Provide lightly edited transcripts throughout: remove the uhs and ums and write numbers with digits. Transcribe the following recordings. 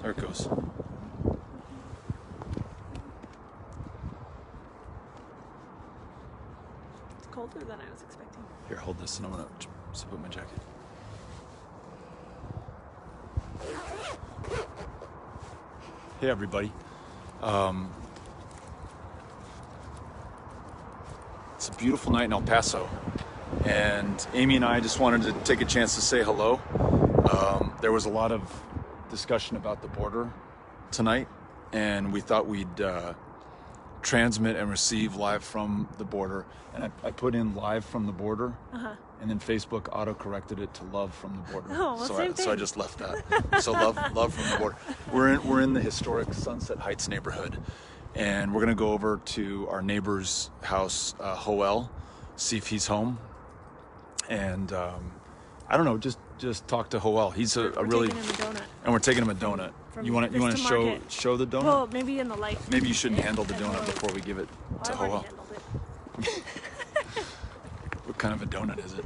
There it goes. It's colder than I was expecting. Here, hold this and I'm gonna zip up my jacket. Hey everybody. It's a beautiful night in El Paso, and Amy and I just wanted to take a chance to say hello. There was a lot of discussion about the border tonight, and we thought we'd transmit and receive live from the border. And I put in live from the border, and then Facebook auto-corrected it to love from the border. Oh, well, same thing. So I just left that. So love from the border. We're in the historic Sunset Heights neighborhood, and we're gonna go over to our neighbor's house, Joel, see if he's home, and I don't know, just talk to Joel. He's a really, taking him a donut. And we're taking him a donut. You want to show the donut? Well, maybe in the light. Maybe you shouldn't handle the donut before we give it to I've already Joel. handled it. What kind of a donut is it?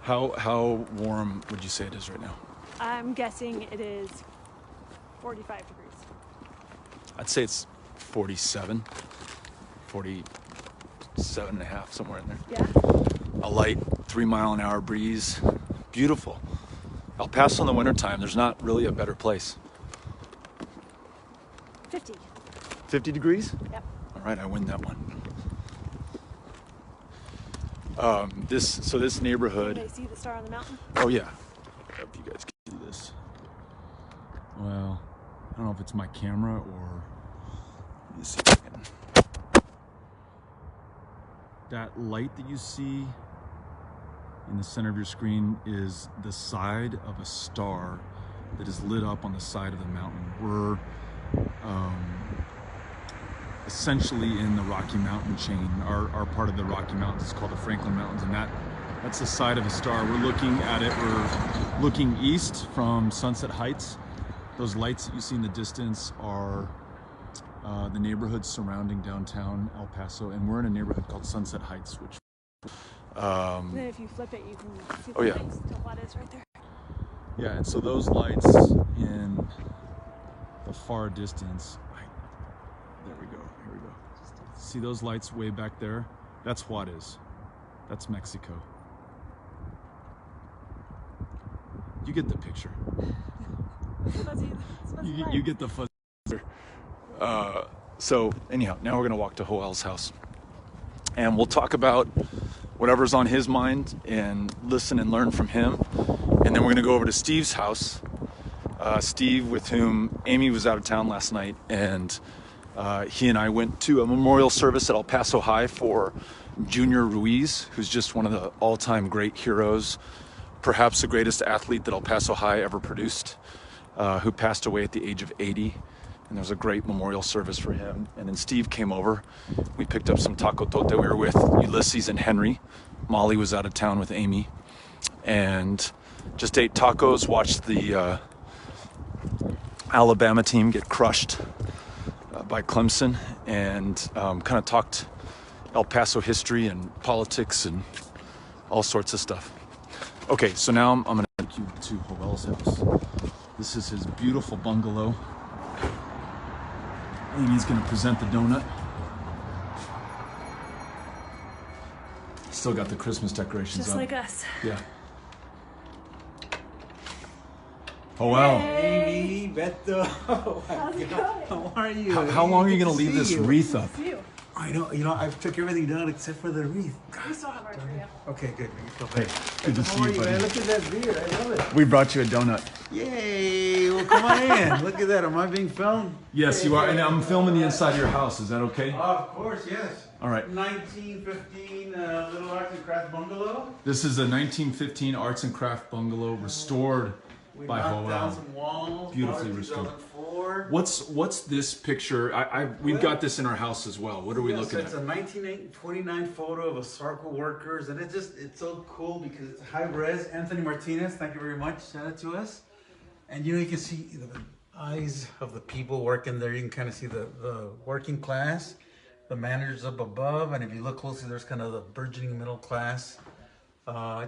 How warm would you say it is right now? I'm guessing it is 45 degrees. I'd say it's 47, 47 and a half, somewhere in there. Yeah? A light 3-mile-an-hour breeze. Beautiful. El Paso in the wintertime, there's not really a better place. 50. 50 degrees? Yep. All right, I win that one. This neighborhood. Can they see the star on the mountain? Oh yeah. I hope you guys can see this. Well, I don't know if it's my camera or. Let me see if I can. That light that you see in the center of your screen is the side of a star that is lit up on the side of the mountain. We're essentially in the Rocky Mountain chain. Our part of the Rocky Mountains is called the Franklin Mountains, and that's the side of a star. We're looking at it, we're looking east from Sunset Heights. Those lights that you see in the distance are the neighborhoods surrounding downtown El Paso, and we're in a neighborhood called Sunset Heights, which And then if you flip it, you can see the lights to what is right there. Yeah, and so those lights in the far distance, there we go, here we go. See those lights way back there? That's Juarez. That's Mexico. You get the picture. You get the fuzzy picture. So anyhow, now we're gonna walk to Joel's house, and we'll talk about whatever's on his mind and listen and learn from him. And then we're gonna go over to Steve's house. Steve, with whom Amy was out of town last night, and he and I went to a memorial service at El Paso High for Junior Ruiz, who's just one of the all-time great heroes, perhaps the greatest athlete that El Paso High ever produced, who passed away at the age of 80. And there was a great memorial service for him. And then Steve came over. We picked up some taco tote. We were with Ulysses and Henry. Molly was out of town with Amy. And just ate tacos, watched the Alabama team get crushed by Clemson, and kind of talked El Paso history and politics and all sorts of stuff. Okay, so now I'm gonna take you to Joel's house. This is his beautiful bungalow. Amy's gonna present the donut. Still got the Christmas decorations Just up. like us. Yeah. Oh wow. Amy, Beto. How's it going? How are you? How long are you Good gonna to leave see this you. wreath up? See you. I know, I've took everything down except for the wreath. We still have our tree up. Okay, good. Hey, good to see How are you, buddy. man? Look at that beard. I love it. We brought you a donut. Yay! Well, come on in. Look at that. Am I being filmed? Yes, you are, and I'm filming the inside of your house. Is that okay? Of course, yes. All right. 1915 Little Arts and Crafts bungalow. This is a 1915 arts and craft bungalow restored We by knocked down Joel. some walls. Beautifully March restored. 2004. What's this picture? We've got this in our house as well. What are we looking It's at? a 1929 photo of a circle workers, and it's so cool because it's high res. Anthony Martinez, thank you very much, sent it to us. And you can see the eyes of the people working there. You can kind of see the working class. the managers up above, and if you look closely, there's kind of the burgeoning middle class.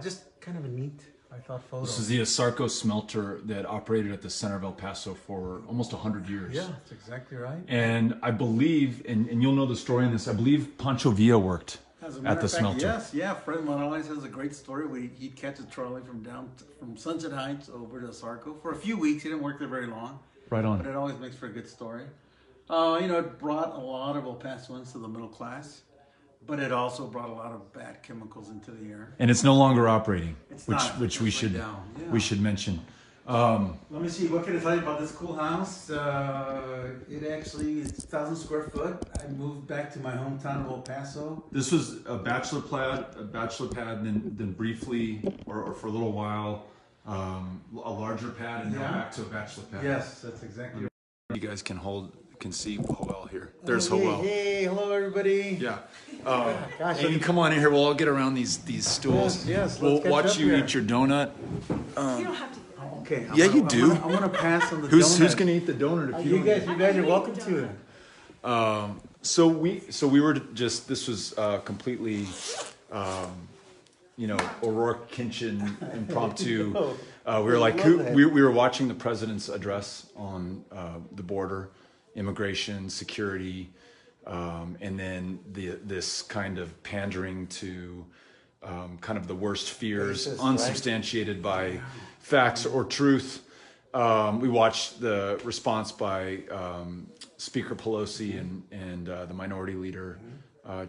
Just kind of a neat, I thought, photo. This is the Asarco smelter that operated at the center of El Paso for almost 100 years. Yeah, that's exactly right. And I believe, and you'll know the story in this, I believe Pancho Villa worked at the smelter. Yes, yeah. Fred Morales has a great story where he'd catch a trolley from Sunset Heights over to Asarco for a few weeks. He didn't work there very long. Right on. But it always makes for a good story. It brought a lot of El Pasoans to the middle class, but it also brought a lot of bad chemicals into the air. And it's no longer operating, It's which we should mention. Let me see. What can I tell you about this cool house? It actually is 1,000 square foot. I moved back to my hometown of El Paso. This was a bachelor pad, then briefly or for a little while, a larger pad, and now back to a bachelor pad. Yes, that's exactly right. You guys can see Joel here. There's Joel. Hey, hello everybody. Yeah. Gosh, Amy, come on in here. We'll all get around these stools. Yes, We'll let's catch watch up you here. eat your donut. You don't have to. Okay. Yeah, you do. I'm gonna pass on the donut. Who's gonna eat the donut if you You don't? guys are welcome to it. So we were just, this was completely, O'Rourke Kitchen impromptu. We were like, we were watching the president's address on the border, immigration, security, and then this kind of pandering to kind of the worst fears, Racist, unsubstantiated by facts or truth. We watched the response by Speaker Pelosi and the minority leader,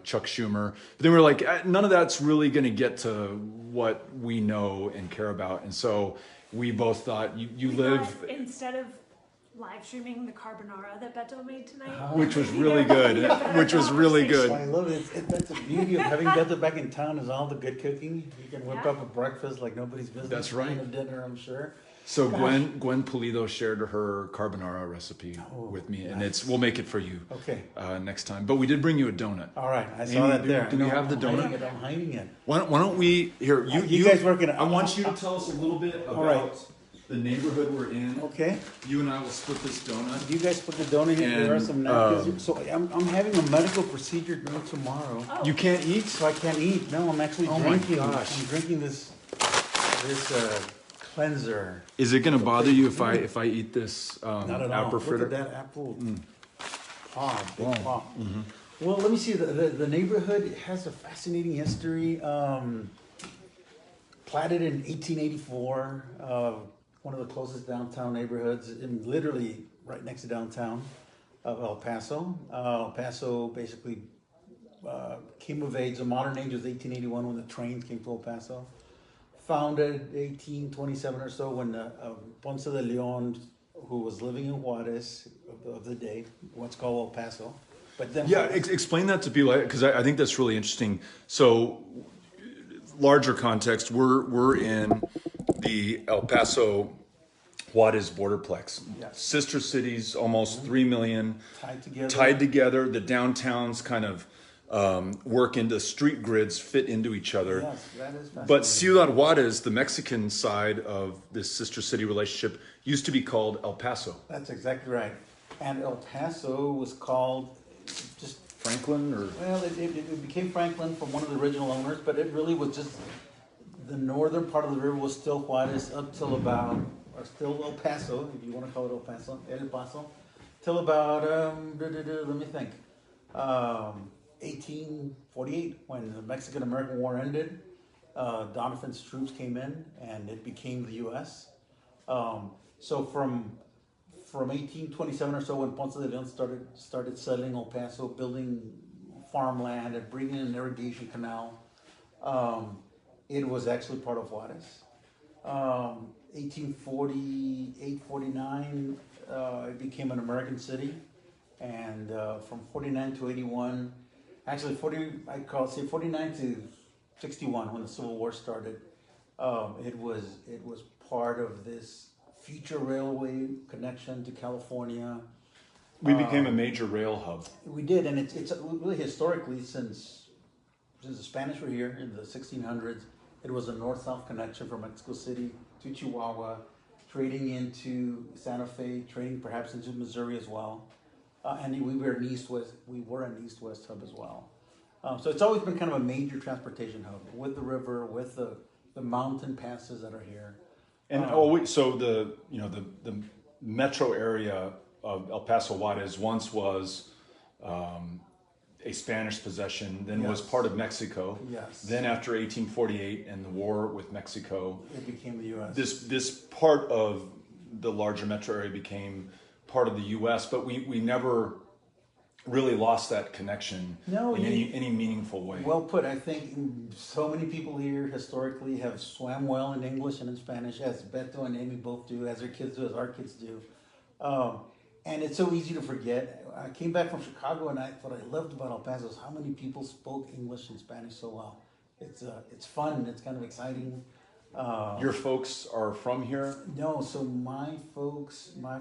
Chuck Schumer. But then we were like, none of that's really going to get to what we know and care about. And so we both thought, you live... Instead of live streaming the carbonara that Beto made tonight. Which was really good. Which was really good. I love it. That's the beauty of having Beto back in town is all the good cooking. You can whip up a breakfast like nobody's business. That's right. And a dinner, I'm sure. So Gwen Pulido shared her carbonara recipe with me, and we'll make it for you next time. But we did bring you a donut. All right, I saw that there. Do we have the donut? I'm hiding it. Why don't we here? You guys working? I want you to tell us a little bit about the neighborhood we're in. Okay. You and I will split this donut. You guys put the donut here. There are some napkins. So I'm having a medical procedure done tomorrow. Oh. You can't eat? So I can't eat. No, I'm actually drinking. My gosh. I'm drinking this cleanser. Is it going to bother you if I eat this Not at all. apple fritter? Look at that apple paw, big paw. Well, let me see. The neighborhood has a fascinating history. Platted in 1884, one of the closest downtown neighborhoods, and literally right next to downtown of El Paso. El Paso basically came of age. The modern age was 1881 when the trains came to El Paso. Founded 1827 or so when Ponce de Leon, who was living in Juarez of the day, what's called El Paso. But then explain that to people, because I think that's really interesting. So, larger context, we're in the El Paso Juarez borderplex. Yes. Sister cities, almost 3 million tied together. The downtowns kind of work into street grids, fit into each other. Yes, that is fascinating. But Ciudad Juarez, the Mexican side of this sister city relationship, used to be called El Paso. That's exactly right. And El Paso was called just Franklin, or well, it became Franklin from one of the original owners, but it really was just the northern part of the river was still Juarez up till about, or still El Paso, if you want to call it El Paso, till about let me think, 1848 when the Mexican-American War ended. Doniphan's troops came in and it became the U.S. So from 1827 or so, when Ponce de Leon started settling El Paso, building farmland and bringing in an irrigation canal, it was actually part of Juarez. 1848, 49, it became an American city, and from 49 to 81, actually 49 to 61, when the Civil War started, it was part of this future railway connection to California. we became a major rail hub. We did, and it's really historically since the Spanish were here in the 1600s. It was a north-south connection from Mexico City to Chihuahua, trading into Santa Fe, trading perhaps into Missouri as well. And we were an east-west, hub as well. So it's always been kind of a major transportation hub with the river, with the mountain passes that are here. And so the metro area of El Paso Juarez once was a Spanish possession, then was part of Mexico. Yes. Then after 1848 and the war with Mexico, it became the U.S. This part of the larger metro area became part of the U.S., but we never really lost that connection in any meaningful way. Well put. I think so many people here historically have swam well in English and in Spanish, as Beto and Amy both do, as their kids do, as our kids do. And it's so easy to forget. I came back from Chicago, and what I loved about El Paso is how many people spoke English and Spanish so well. It's fun. It's kind of exciting. Your folks are from here? No, so my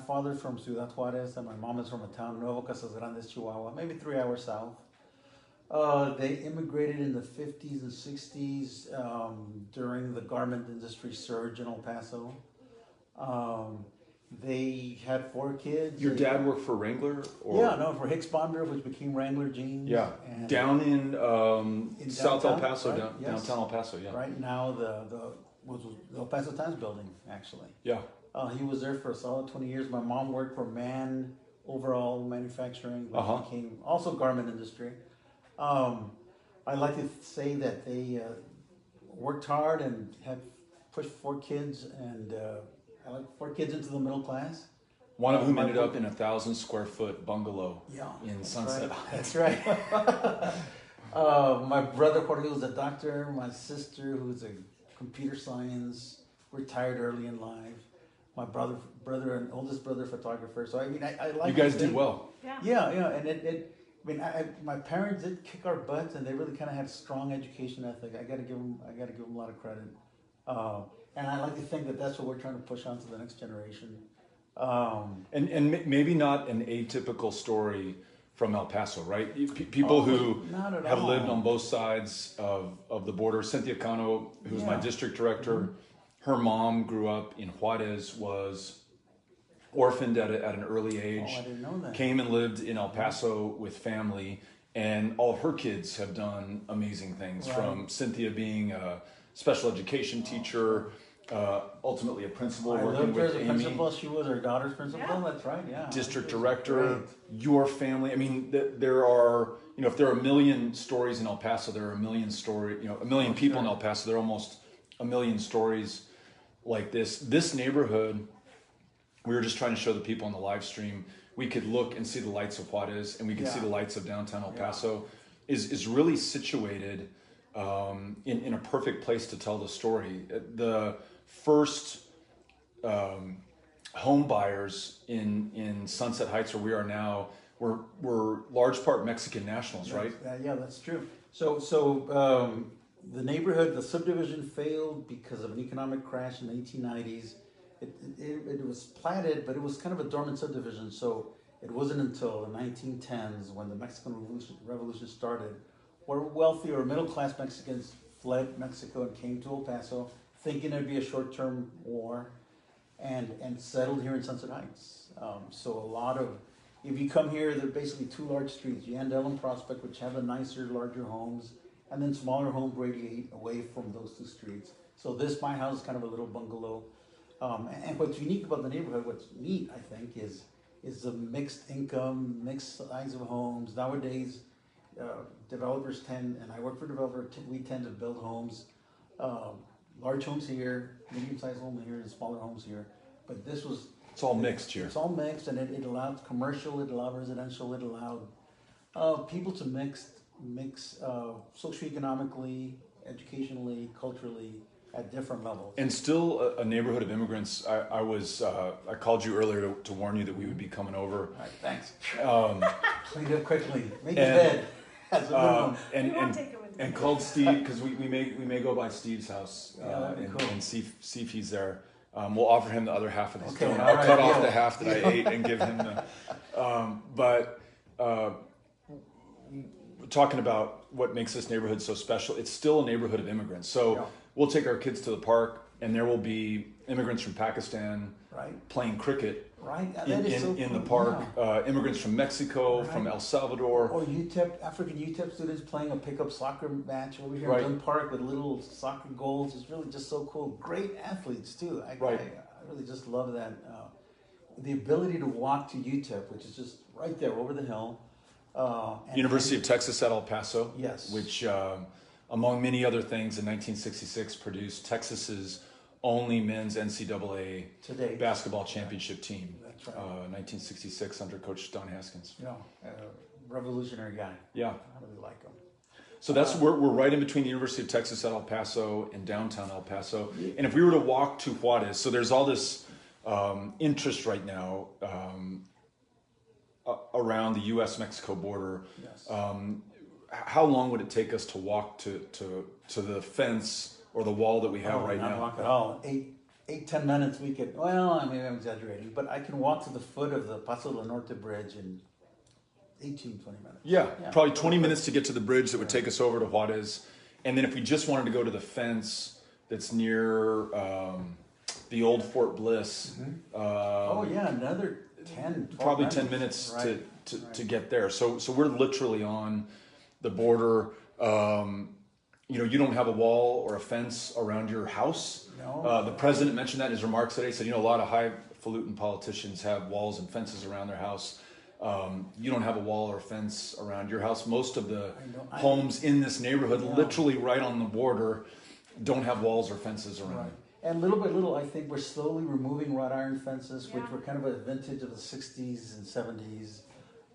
father's from Ciudad Juarez, and my mom is from a town, Nuevo Casas Grandes, Chihuahua, maybe 3 hours south. They immigrated in the 50s and 60s during the garment industry surge in El Paso. They had 4 kids. Your dad worked for Wrangler? For Hicks Bonder, which became Wrangler Jeans. Yeah, and down in South downtown, El Paso, right? downtown El Paso, yeah. Right now, the El Paso Times building, actually. Yeah. He was there for a solid 20 years. My mom worked for Mann Overall Manufacturing, which became also garment industry. I like to say that they worked hard and had pushed 4 kids, and I like 4 kids into the middle class. One of whom ended up in a 1,000 square foot bungalow in Sunset. Right. That's right. My brother Jorge was a doctor. My sister, who's a computer science, retired early in life. My brother and oldest brother, photographer. So I mean, I like. You guys did well. Yeah, and my parents did kick our butts, and they really kind of had a strong education ethic. I got to give them a lot of credit. And I like to think that that's what we're trying to push on to the next generation. And maybe not an atypical story from El Paso, right? People who have lived on both sides of the border. Cynthia Cano, who's my district director, her mom grew up in Juarez, was orphaned at an early age. I didn't know that. Came and lived in El Paso with family, and all of her kids have done amazing things. Right. From Cynthia being a special education teacher, ultimately a principal, working with Amy. Principal. She was her daughter's principal. Yeah. That's right. Yeah. District director. Your family. I mean, there are, if there are 1 million stories in El Paso, there are 1 million a million people in El Paso. There are almost 1 million stories like this. This neighborhood, we were just trying to show the people on the live stream, we could look and see the lights of Juarez, and we could see the lights of downtown El Paso, is really situated in a perfect place to tell the story. The first home buyers in Sunset Heights, where we are now, were large part Mexican nationals, right? Yeah, that's true. So the neighborhood, the subdivision failed because of an economic crash in the 1890s. It was platted, but it was kind of a dormant subdivision. So it wasn't until the 1910s, when the Mexican Revolution started, where wealthy or middle-class Mexicans fled Mexico and came to El Paso, thinking it'd be a short-term war, and settled here in Sunset Heights. So a lot of, if you come here, there are basically 2 large streets, Yandel and Prospect, which have the nicer, larger homes, and then smaller homes radiate away from those 2 streets. So my house is kind of a little bungalow. And what's unique about the neighborhood, what's neat, I think, is the mixed income, mixed size of homes. Nowadays, developers tend, and I work for a developer, we tend to build homes, large homes here, medium-sized homes here, and smaller homes here. But this was... It's all mixed here. It's all mixed, and it allowed commercial, it allowed residential, it allowed people to mix socioeconomically, educationally, culturally, at different levels. And still a neighborhood of immigrants. I called you earlier to warn you that we would be coming over. All right, thanks. Clean up quickly. Make your bed. And called Steve, because we may go by Steve's house cool. and see if he's there. We'll offer him the other half of this donut. I'll cut off the half that I ate and give him the. Talking about what makes this neighborhood so special, it's still a neighborhood of immigrants. So we'll take our kids to the park, and there will be immigrants from Pakistan playing cricket Right? That in, is so in the cool. park. Yeah. Immigrants from Mexico, Right. from El Salvador. Or UTEP, African UTEP students playing a pickup soccer match over here Right. in Dunn Park with little soccer goals. It's really just so cool. Great athletes too. I really just love that. The ability to walk to UTEP, which is just right there over the hill. University of Texas at El Paso. Yes. Which, among many other things, in 1966 produced Texas's only men's NCAA Today. basketball championship team. That's right. 1966 under Coach Don Haskins. You know, revolutionary guy. Yeah. I really like him. So that's we're right in between the University of Texas at El Paso and downtown El Paso. And if we were to walk to Juarez, so there's all this interest right now around the U.S.-Mexico border. Yes. How long would it take us to walk to the fence or the wall that we have right not now? walk at all. 10 minutes we could, well, I mean, I'm exaggerating, but I can walk to the foot of the Paso del Norte bridge in 18, 20 minutes. Yeah, probably 20 minutes to get to the bridge that would take us over to Juarez. And then if we just wanted to go to the fence that's near the old Fort Bliss. Another 10, 12 probably minutes. 10 minutes Right. to get there. So we're literally on the border. You don't have a wall or a fence around your house. No. The president mentioned that in his remarks today. He said, a lot of highfalutin politicians have walls and fences around their house. You don't have a wall or a fence around your house. Most of the homes in this neighborhood, literally right on the border, don't have walls or fences around. Right. And little by little, I think we're slowly removing wrought iron fences, which were kind of a vintage of the 60s and 70s.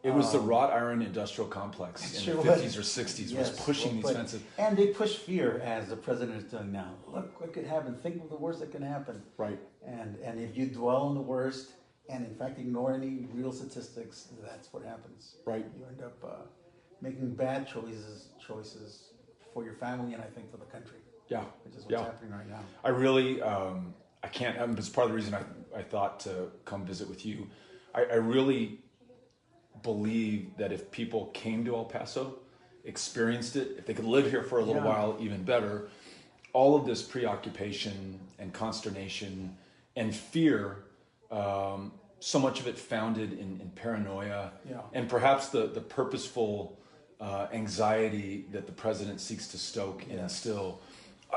It was the wrought iron industrial complex in the 50s or 60s was pushing these fences. And they push fear, as the president is doing now. Look what could happen. Think of the worst that can happen. Right. And if you dwell on the worst and, in fact, ignore any real statistics, that's what happens. Right. You end up making bad choices for your family and, I think, for the country. Yeah. Which is what's happening right now. I really, I can't, it's part of the reason I thought to come visit with you. I really believe that if people came to El Paso, experienced it, if they could live here for a little while, even better, all of this preoccupation and consternation and fear, so much of it founded in paranoia and perhaps the purposeful anxiety that the president seeks to stoke and instill.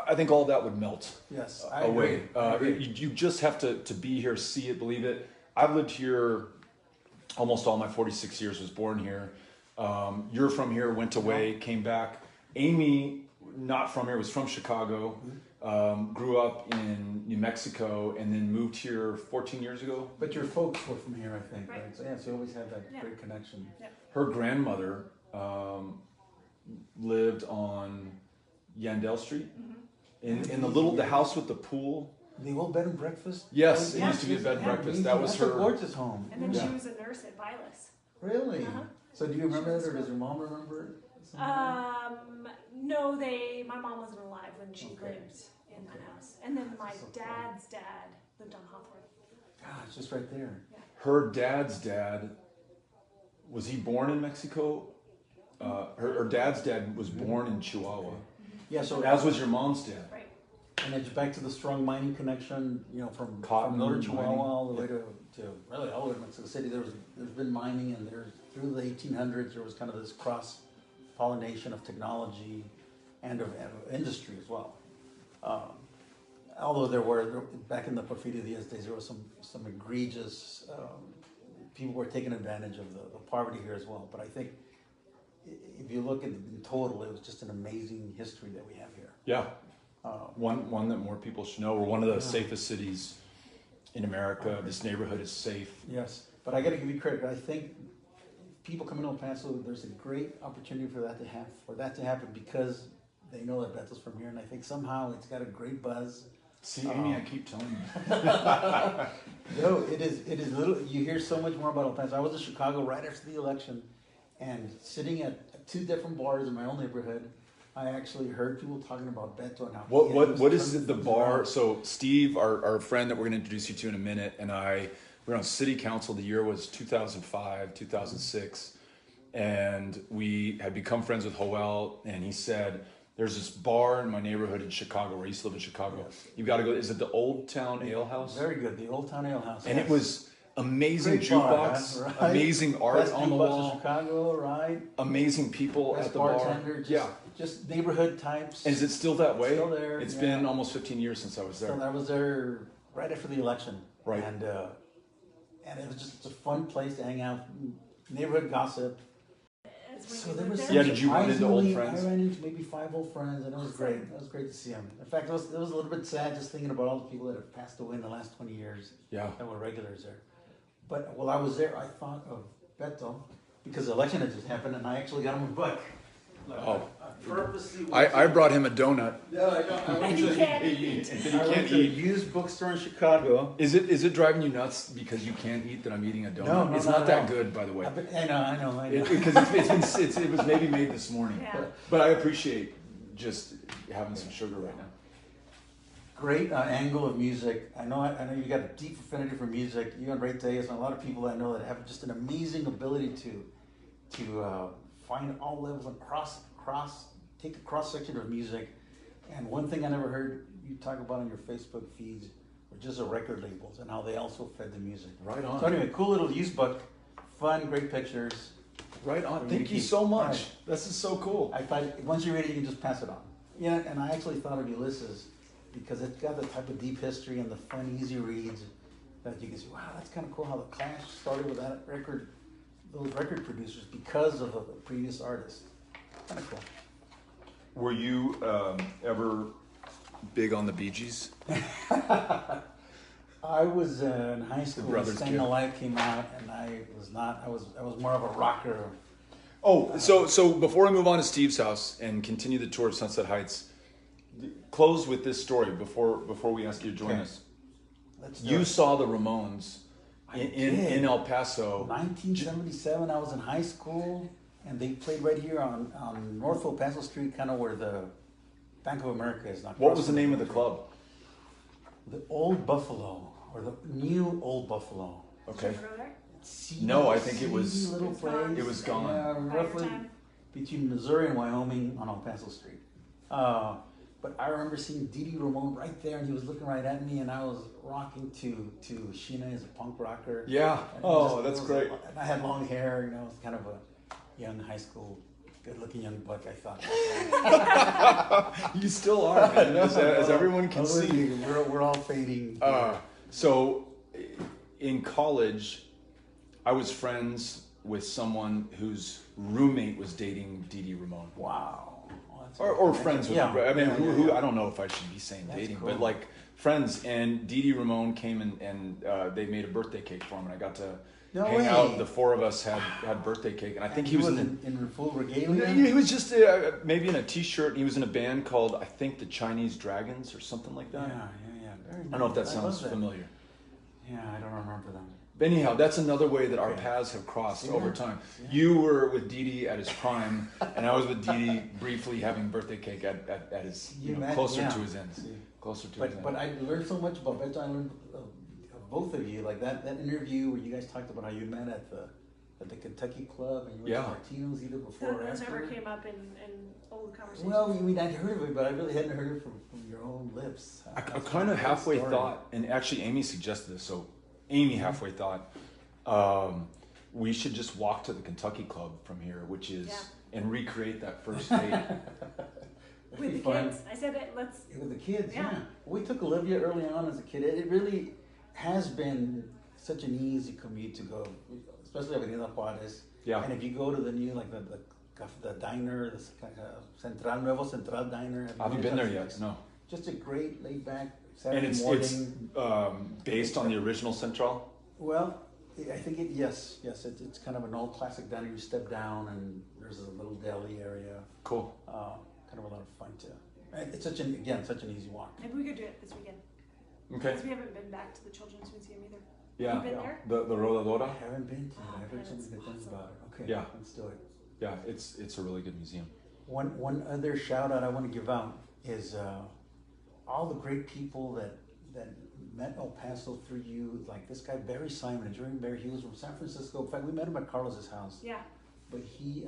I think all that would melt away. You just have to be here, see it, believe it. I've lived here almost all my 46 years, was born here. You're from here, went away, came back. Amy, not from here, was from Chicago, grew up in New Mexico, and then moved here 14 years ago. But your folks were from here, I think, right? So, so you always had that great connection. Yeah. Her grandmother lived on Yandell Street, in the house with the pool. The old bed and breakfast? Yes, it used to be a bed and breakfast. That was her. That's a gorgeous home. And then she was a nurse at Vilas. Really? So do you remember that, or does your mom remember it? No, my mom wasn't alive when she lived in that house. And then my dad's dad lived on Hawthorne. Gosh, just right there. Yeah. Her dad's dad, was he born in Mexico? Her dad's dad was born in Chihuahua. Yeah, so as was your mom's dad. Right. And it's back to the strong mining connection, from Cotton northern Chihuahua mining. all the way to really all the way to Mexico City. There's been mining, and through the 1800s there was kind of this cross pollination of technology and of industry as well. Although there were back in the Porfirio Diaz days, there was some egregious people were taking advantage of the poverty here as well. But I think if you look at it in total, it was just an amazing history that we have here. Yeah. One that more people should know. We're one of the safest cities in America. This neighborhood is safe. Yes, but I got to give you credit. I think people coming to El Paso, there's a great opportunity for that to happen because they know that Beto's from here, and I think somehow it's got a great buzz. See, Amy, I keep telling you. No, it is little. You hear so much more about El Paso. I was in Chicago right after the election, and sitting at two different bars in my own neighborhood, I actually heard people talking about Beto and how. What is it, the bar? So Steve, our friend that we're going to introduce you to in a minute, and I were on city council. The year was 2005, 2006, and we had become friends with Joel, and he said, there's this bar in my neighborhood in Chicago, where I used to live in Chicago. Yes. You've got to go. Is it the Old Town Ale House? Very good, the Old Town Ale House. And it was, amazing Great bar, jukebox, right? amazing art Best on the jukebox in wall, Chicago, right? amazing people Best at the bartender, bar. just neighborhood types. And is it still that way? Still there, It's yeah. been almost 15 years since I was there. So I was there right after the election. Right. And it was just a fun place to hang out, neighborhood gossip. So there was Yeah, did you run into old friends? I ran into maybe 5 old friends, and it was great. It was great to see them. In fact, it was a little bit sad just thinking about all the people that have passed away in the last 20 years. Yeah. That were regulars there. But while I was there, I thought of Beto because the election had just happened, and I actually got him a book. Oh. I purposely. I brought him a donut. No, I don't. I went He to, can't eat. And then he I went can't to a eat. used bookstore in Chicago. Is it driving you nuts because you can't eat that I'm eating a donut? No, it's not not at that all. good, by the way. I know. Because it was maybe made this morning. Yeah. But I appreciate just having some sugar right now. Great angle of music. I know you got a deep affinity for music. You and Ray Tejas and a lot of people I know that have just an amazing ability to find all levels and take a cross section of music. And one thing I never heard you talk about on your Facebook feeds were just the record labels and how they also fed the music. Right on. So anyway, cool little used book, fun, great pictures. Right on. For me Thank to you keep. so much. Right. This is so cool. I thought once you read it, you can just pass it on. Yeah, and I actually thought of Ulysses because it's got the type of deep history and the fun, easy reads that you can say, wow, that's kind of cool how the Clash started with that record, those record producers because of a previous artist. Kind of cool. Were you ever big on the Bee Gees? I was in high school when Brothers Staying Kid. Alive came out, and I was not. I was more of a rocker. Oh, so before we move on to Steve's house and continue the tour of Sunset Heights, close with this story before we ask you to join Okay. us. Let's do You it. saw the Ramones I in did. El Paso. 1977. I was in high school, and they played right here on North El Paso Street, kind of where the Bank of America is. Not What was the name of the club? The Old Buffalo, or the New Old Buffalo. Okay. Did you ever go there? No, I think it was- Seedy little It's place. gone. It was gone. Yeah, By your roughly time? between Missouri and Wyoming on El Paso Street. But I remember seeing Dee Ramone right there, and he was looking right at me, and I was rocking to Sheena as a punk rocker. Yeah. And it Oh, was that's it was great. And I had long hair, you know, I was kind of a young high school, good-looking young buck, I thought. You still are, man, as everyone can Believe see. me, we're all fading. So, in college, I was friends with someone whose roommate was dating Dee Dee Ramone. Wow. Well, that's Or amazing. friends with, Yeah. I mean, Yeah, who yeah. I don't know if I should be saying That's dating, cool. but like friends. And Dee Dee Ramone came and they made a birthday cake for him, and I got to No hang way. out. The four of us had birthday cake, and I think he was was in. in full regalia. He was just maybe in a T-shirt. He was in a band called, I think, the Chinese Dragons or something like that. Yeah. Very I don't know if that nice. I sounds love familiar. Yeah, I don't remember them. But anyhow, that's another way that our Okay. paths have crossed See over that? time. Yeah. You were with Dee Dee at his prime, and I was with Dee Dee briefly having birthday cake at his, closer yeah. to his ends. See. Closer to his ends. But I learned so much about Beto. I learned of both of you, like that interview where you guys talked about how you met at the Kentucky Club and you went Yeah. to Martino's either before or Those after. never came up in old conversations. Well, I mean, I'd heard of it, but I really hadn't heard it from your own lips. I That's kind a of great halfway story. thought, and actually Amy suggested this, so Amy halfway thought, we should just walk to the Kentucky Club from here, which is, Yeah. and recreate that first date. That'd with be the fun. kids. I said it. Let's. With the kids, Yeah. yeah. We took Olivia early on as a kid. It really has been such an easy commute to go, especially Avenida Juarez. Yeah. And if you go to the new, like the diner, the Nuevo Central Diner. I haven't been there yet, no. Just a great laid back And Saturday it's morning. based on the original Central? Well, I think yes. It's kind of an old classic diner. You step down and there's a little deli area. Cool. Kind of a lot of fun too. And it's such an easy walk. Maybe we could do it this weekend. Okay. Because we haven't been back to the Children's Museum either. Yeah. You been there? The Rodadora? I haven't been to it. Oh, I've heard man, so many it's good things awesome. about it. Okay, Yeah. let's do it. Yeah, it's a really good museum. One other shout out I want to give out is all the great people that met El Paso through you, like this guy Barry Simon, Jeremy Barry. He was from San Francisco. In fact, we met him at Carlos's house. Yeah. But he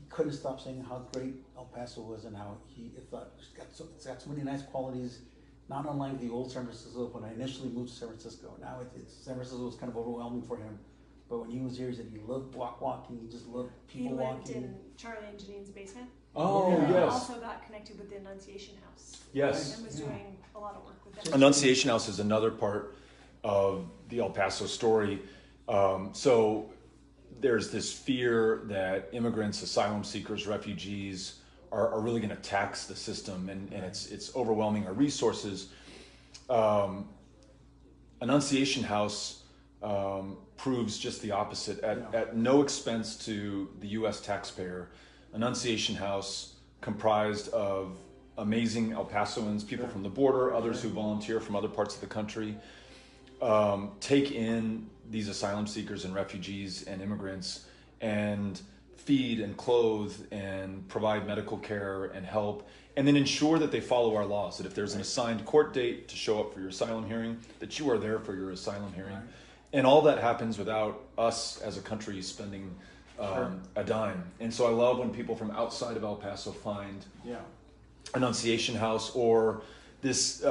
couldn't stop saying how great El Paso was and how he thought it's got so many nice qualities. not unlike the old San Francisco when I initially moved to San Francisco. Now San Francisco was kind of overwhelming for him. But when he was here, he said he loved block walking. He just loved people He lived walking. in Charlie and Janine's basement. Oh, Yeah. And yes. also got connected with the Annunciation House. Yes. And was doing a lot of work with them. Annunciation House is another part of the El Paso story. So there's this fear that immigrants, asylum seekers, refugees are really going to tax the system, and it's overwhelming our resources. Annunciation House proves just the opposite. At no expense to the U.S. taxpayer, Annunciation House, comprised of amazing El Pasoans, people from the border, others who volunteer from other parts of the country, take in these asylum seekers and refugees and immigrants and feed and clothe and provide medical care and help, and then ensure that they follow our laws, that if there's an assigned court date to show up for your asylum hearing, that you are there for your asylum hearing. And all that happens without us as a country spending a dime. And so I love when people from outside of El Paso find Annunciation House, or this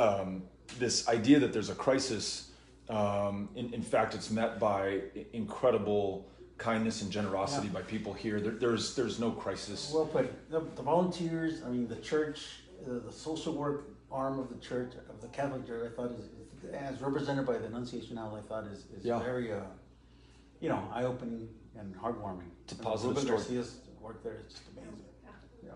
this idea that there's a crisis. In fact, it's met by incredible kindness and generosity by people here. There's no crisis. Well, but the volunteers, I mean, the church, the social work arm of the church, of the Catholic Church, I thought is as represented by the Annunciation House, I thought is very, eye-opening and heartwarming. It's a positive Ruben story. Garcia's work there is just amazing. Yeah.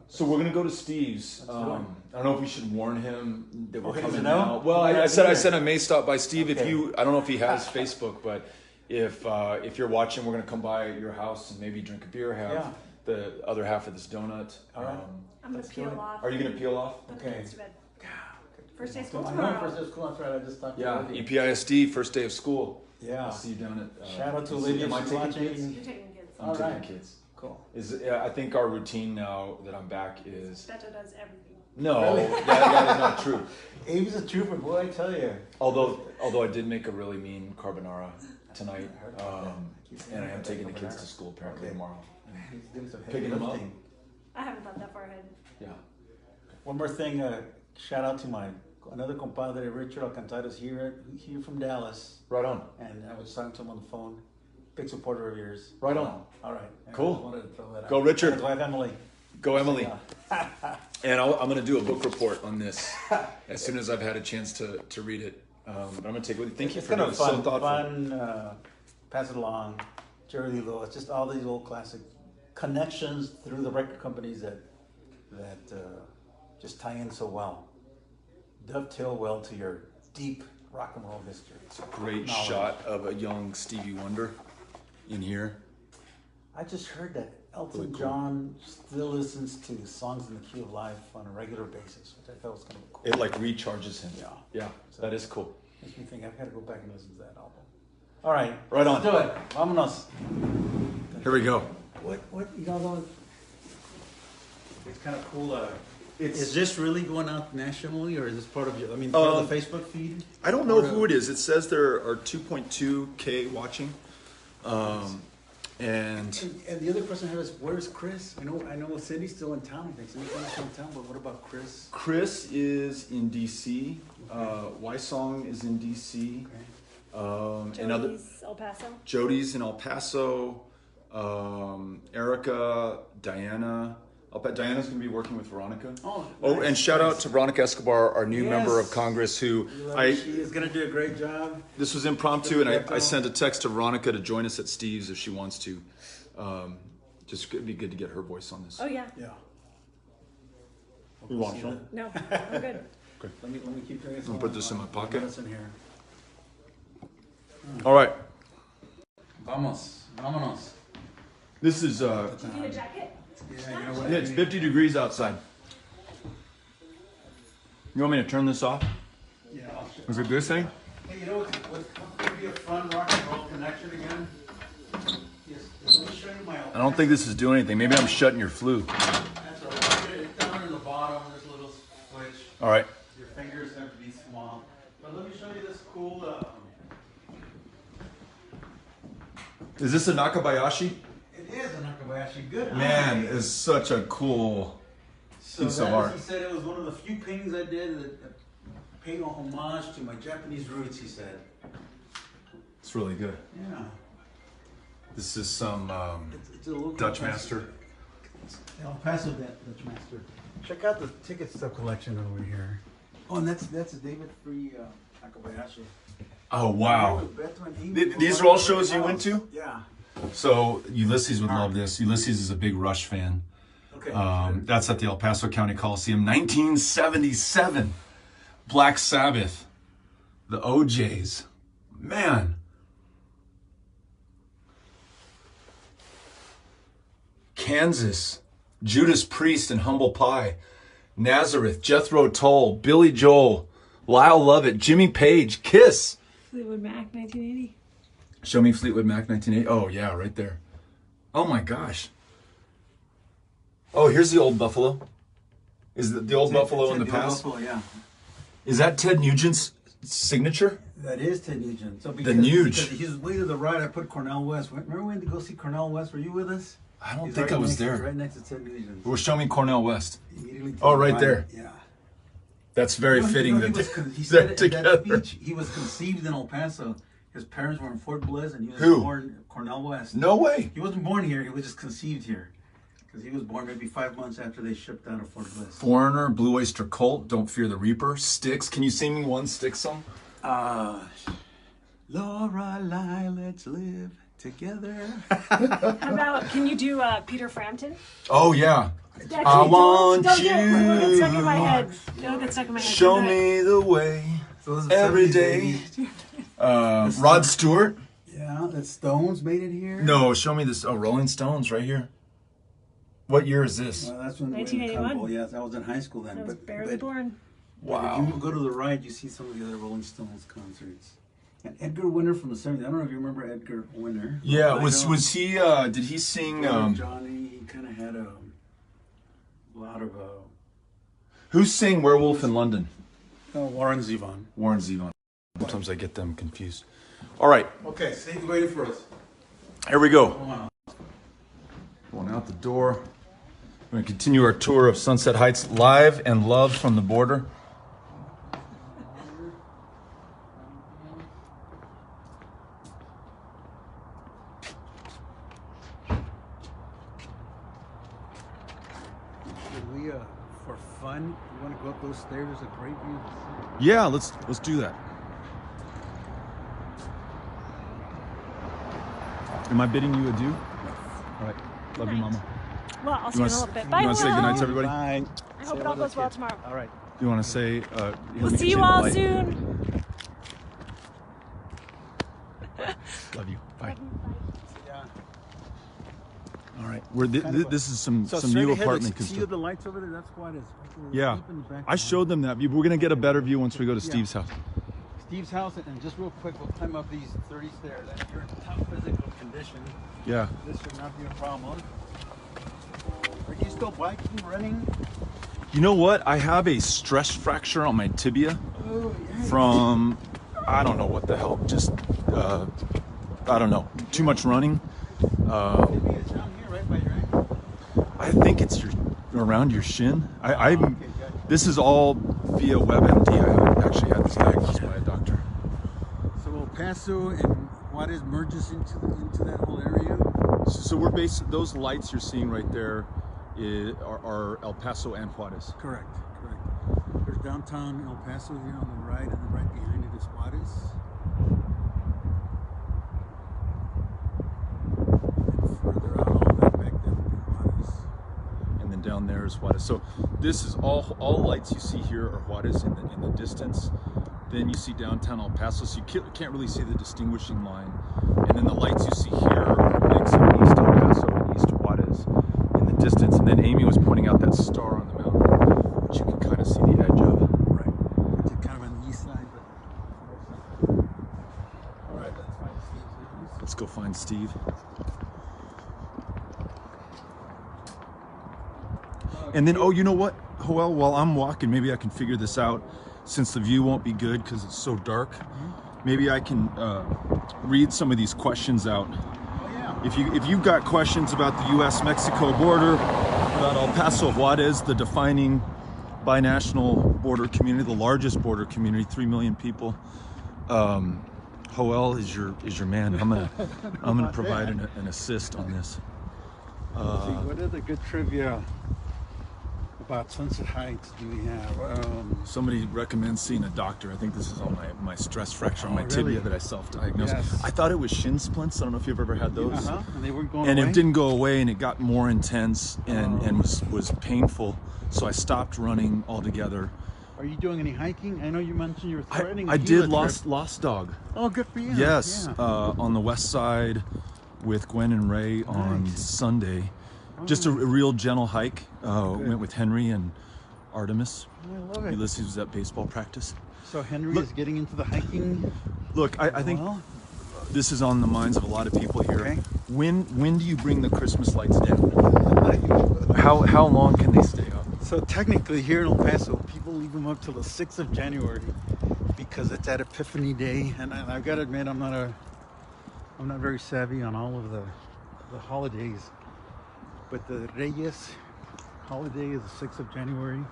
So we're gonna go to Steve's. I don't know if we should warn him that we're Okay, coming does he know? now. Well, I said I may stop by. Steve, Okay. I don't know if he has Facebook, but if you're watching, we're gonna come by your house and maybe drink a beer, have the other half of this donut. All right. I'm going to peel off. Are you gonna peel off? Put the kids to bed. First day of school I know tomorrow. first day of school, that's right, I just talked Yeah, to you. EPISD, first day of school. Yeah. I'll see you down at. Shout out to Olivia, Am I she's taking watching. kids? You're taking kids. I'm All taking right. kids. Cool. I think our routine now that I'm back is Beto does everything. no, Really? that is not true. Abe's a trooper, boy, I tell you. Although I did make a really mean carbonara tonight, I heard about that. and I am taking the kids to school apparently Okay. tomorrow. He's doing some heavy Picking them up. lifting. I haven't thought that far ahead. Yeah. One more thing, shout out to another compadre, Richard Alcantara's here from Dallas, Right on. and I was talking to him on the phone. Big supporter of yours. Right on. All right. Cool. I just wanted to throw that out. Go, Richard. Go, Emily. Go, Emily. Yeah. And I'm going to do a book report on this as soon as I've had a chance to read it. But I'm going to take it with you. Thank you It's for kind being of so fun. thoughtful. Pass it along. Jerry Lee Lewis. Just all these old classic connections through the record companies that just tie in so well. Dovetail well to your deep rock and roll history. It's a great knowledge. shot of a young Stevie Wonder in here. I just heard that Elton Really cool. John still listens to Songs in the Key of Life on a regular basis, which I thought was kind of cool. It like recharges him. Yeah. Yeah, that is cool. Makes me think I've got to go back and listen to that album. All right. Right on. Let's do it. Vámonos. Here we go. What, those? It's kind of cool. It's- Is this really going out nationally, or is this part of your, part of the Facebook feed? I don't know who it is. It says there are 2.2K watching. And And the other question I have is, where's Chris? I know Cindy's still in town. I think Cindy's still in town, but what about Chris? Chris is in DC. Wysong is in DC. Okay. And other Jody's El Paso. Jody's in El Paso. Erica, Diana. Diana's going to be working with Veronica. Oh, Oh, nice, and shout out nice. to Veronica Escobar, our new Yes. member of Congress, who She is going to do a great job. this was impromptu, and I sent a text to Veronica to join us at Steve's if she wants to. Just it'd be good to get her voice on this. Oh, yeah. Yeah. You want See some? that? No, I'm good. Let me keep doing this. I'll put this in my pocket. This in here. All right, Vámonos. this is Do you need a jacket? Yeah, you know what? yeah, it's 50 degrees outside. You want me to turn this off? Yeah, I'll show- Is it this thing? Hey, you know what could be a fun rock and roll connection again? Yes, let me show you my. I don't think this is doing anything. Maybe I'm shutting your flu. That's all right. It's down in the bottom. There's a little switch. All right. Your fingers have to be small. But let me show you this cool. Is this a Nakabayashi? It is a Nakabayashi. Good. Man, eye. is such a cool So piece of that art. is, he said it was one of the few paintings I did that paid homage to my Japanese roots, he said. It's really good. Yeah. This is some It's a local Dutch Master. El Paso Dutch Master. Check out the ticket stub collection over here. Oh, and that's a David Free Akabayashi. Oh, wow. Beto and Amy These are all shows you went to? Yeah. So Ulysses would love this. Ulysses is a big Rush fan. Okay. That's at the El Paso County Coliseum, 1977. Black Sabbath, the OJs. Man. Kansas, Judas Priest and Humble Pie, Nazareth, Jethro Tull, Billy Joel, Lyle Lovett, Jimmy Page, Kiss. Fleetwood Mac, 1980. Show me Fleetwood Mac 1980. Oh, yeah, right there. Oh, my gosh. Oh, here's the old Buffalo. Is the old Buffalo in the past? Buffalo, yeah. Is that Ted Nugent's signature? That is Ted Nugent. So The Nuge. because he's way to the right, I put Cornell West. Remember we went to go see Cornell West? Were you with us? I don't He's think right I was next- there. Right next to Ted Nugent. Well, show me Cornell West. Immediately to Oh, the right there. Yeah. That's very fitting he that he they're said at together. that speech, he was conceived in El Paso. His parents were in Fort Bliss, and he was Who? born Cornell West. No way. He wasn't born here. He was just conceived here. Because he was born maybe 5 months after they shipped out of Fort Bliss. Foreigner, Blue Oyster Cult, Don't Fear the Reaper, Styx. Can you sing me one Styx song? Lorelei, let's live together. How about, can you do Peter Frampton? Oh, yeah. Actually, I want don't get stuck in my you. head. Don't get stuck in my head. Show Don't do it. me the way So those are every 70s, day. 80s. Rod Stewart? Yeah, the Stones made it here. No, show me this. Oh, Rolling Stones right here. What year is this? Well, that's when 1981. Yes, I was in high school then. I was but barely born. Wow. If you go to the right, you see some of the other Rolling Stones concerts. And Edgar Winter from the 70s. I don't know if you remember Edgar Winter. Yeah, I was don't. he, did he sing, Johnny, he kind of had a lot of who sang Werewolf in London? Warren Zevon. Warren Zevon. Sometimes I get them confused. All right, Okay, Steve's waiting for us. here we go. Come on. Going out the door. We're going to continue our tour of Sunset Heights live and love from the border. Should we, for fun, you want to go up those stairs? There's a great view of the city. Yeah, let's do that. Am I bidding you adieu? All right. Love you, Mama. Well, I'll see you in a little bit. Bye, You want to say goodnight to Will. everybody? Bye. I hope it all goes well tomorrow. All right. You want to say? We'll see you all soon. Love you. Bye. Yeah. All right. This is some So new apartment. See the lights over there? That's quite Yeah, I showed them that view. But we're gonna get a better view once we go to Steve's house. Steve's house, and just real quick, we'll climb up these 30 stairs. And if you're in top physical condition, Yeah. this should not be a problem. Are you still biking, running? You know what? I have a stress fracture on my tibia Oh, yeah. from I don't know what the hell. Just I don't know. Too much running. Maybe it's down here, right by your ankle. I think it's around your shin. Okay, good. This is all via WebMD. I haven't actually had this diagnosed by a doctor. So El Paso and Juarez merges into that whole area. So we're those lights you're seeing right there are El Paso and Juarez. Correct. There's downtown El Paso here on the right, and then right behind it is Juarez. And further out, all that back there would be Juarez. And then down there is Juarez. So this is all lights you see here are Juarez in the distance. Then you see downtown El Paso, so you can't really see the distinguishing line. And then the lights you see here are a mix of East El Paso and East Juarez in the distance. And then Amy was pointing out that star on the mountain, which you can kind of see the edge of. Right. Which is kind of on the east side, but. All right, let's find Steve's. Let's go find Steve. And then, oh, you know what, Joel, while I'm walking, maybe I can figure this out. Since the view won't be good because it's so dark, maybe I can read some of these questions out. Oh, yeah. If you've got questions about the U.S.-Mexico border, about El Paso Juarez, the defining binational border community, the largest border community, 3 million people. Joel is your man. I'm gonna provide an assist on this. Let's see, what other good trivia about Sunset Heights do we have? Somebody recommends seeing a doctor. I think this is on my stress fracture on my really? tibia that I self-diagnosed. Yes. I thought it was shin splints. I don't know if you've ever had those. And they weren't going And away? it didn't go away, and it got more intense and was painful. So I stopped running altogether. Are you doing any hiking? I know you mentioned you were threatening. I did Lost Dog. Oh, good for you. Yes, Yeah. on the west side with Gwen and Ray on Sunday. Just a real gentle hike. Went with Henry and Artemis. I love it. Ulysses was at baseball practice. So Henry is getting into the hiking. Look, I think this is on the minds of a lot of people here. Okay. When do you bring the Christmas lights down? How long can they stay up? So technically here in El Paso, people leave them up till the 6th of January because it's at Epiphany Day. And I've got to admit, I'm not very savvy on all of the holidays. But the Reyes holiday is the 6th of January,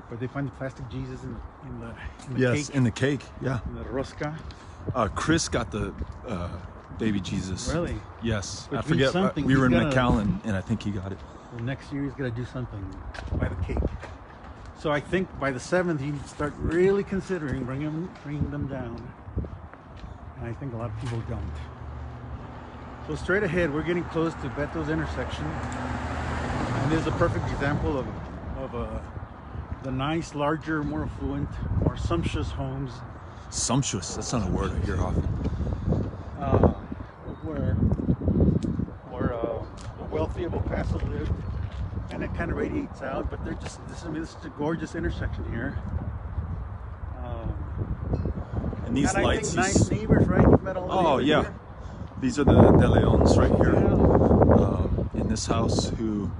where they find the plastic Jesus in the cake. In the cake. Yeah. In the rosca. Chris got the baby Jesus. Really? Yes. Which I forget. means something. We were in He's gotta- McAllen, and I think he got it. Well, next year he's got to do something by the cake. So I think by the 7th you start really considering bringing them down. And I think a lot of people don't. So straight ahead, we're getting close to Beto's intersection. And this is a perfect example of the nice, larger, more affluent, more sumptuous homes. Sumptuous. That's not a word I hear often. Where the wealthy of El Paso live. And it kind of radiates out, but this is a gorgeous intersection here. And these and lights. I think nice neighbors, right? You've met all the neighbors yeah. here? These are the De Leons right here. Yeah. In this house who...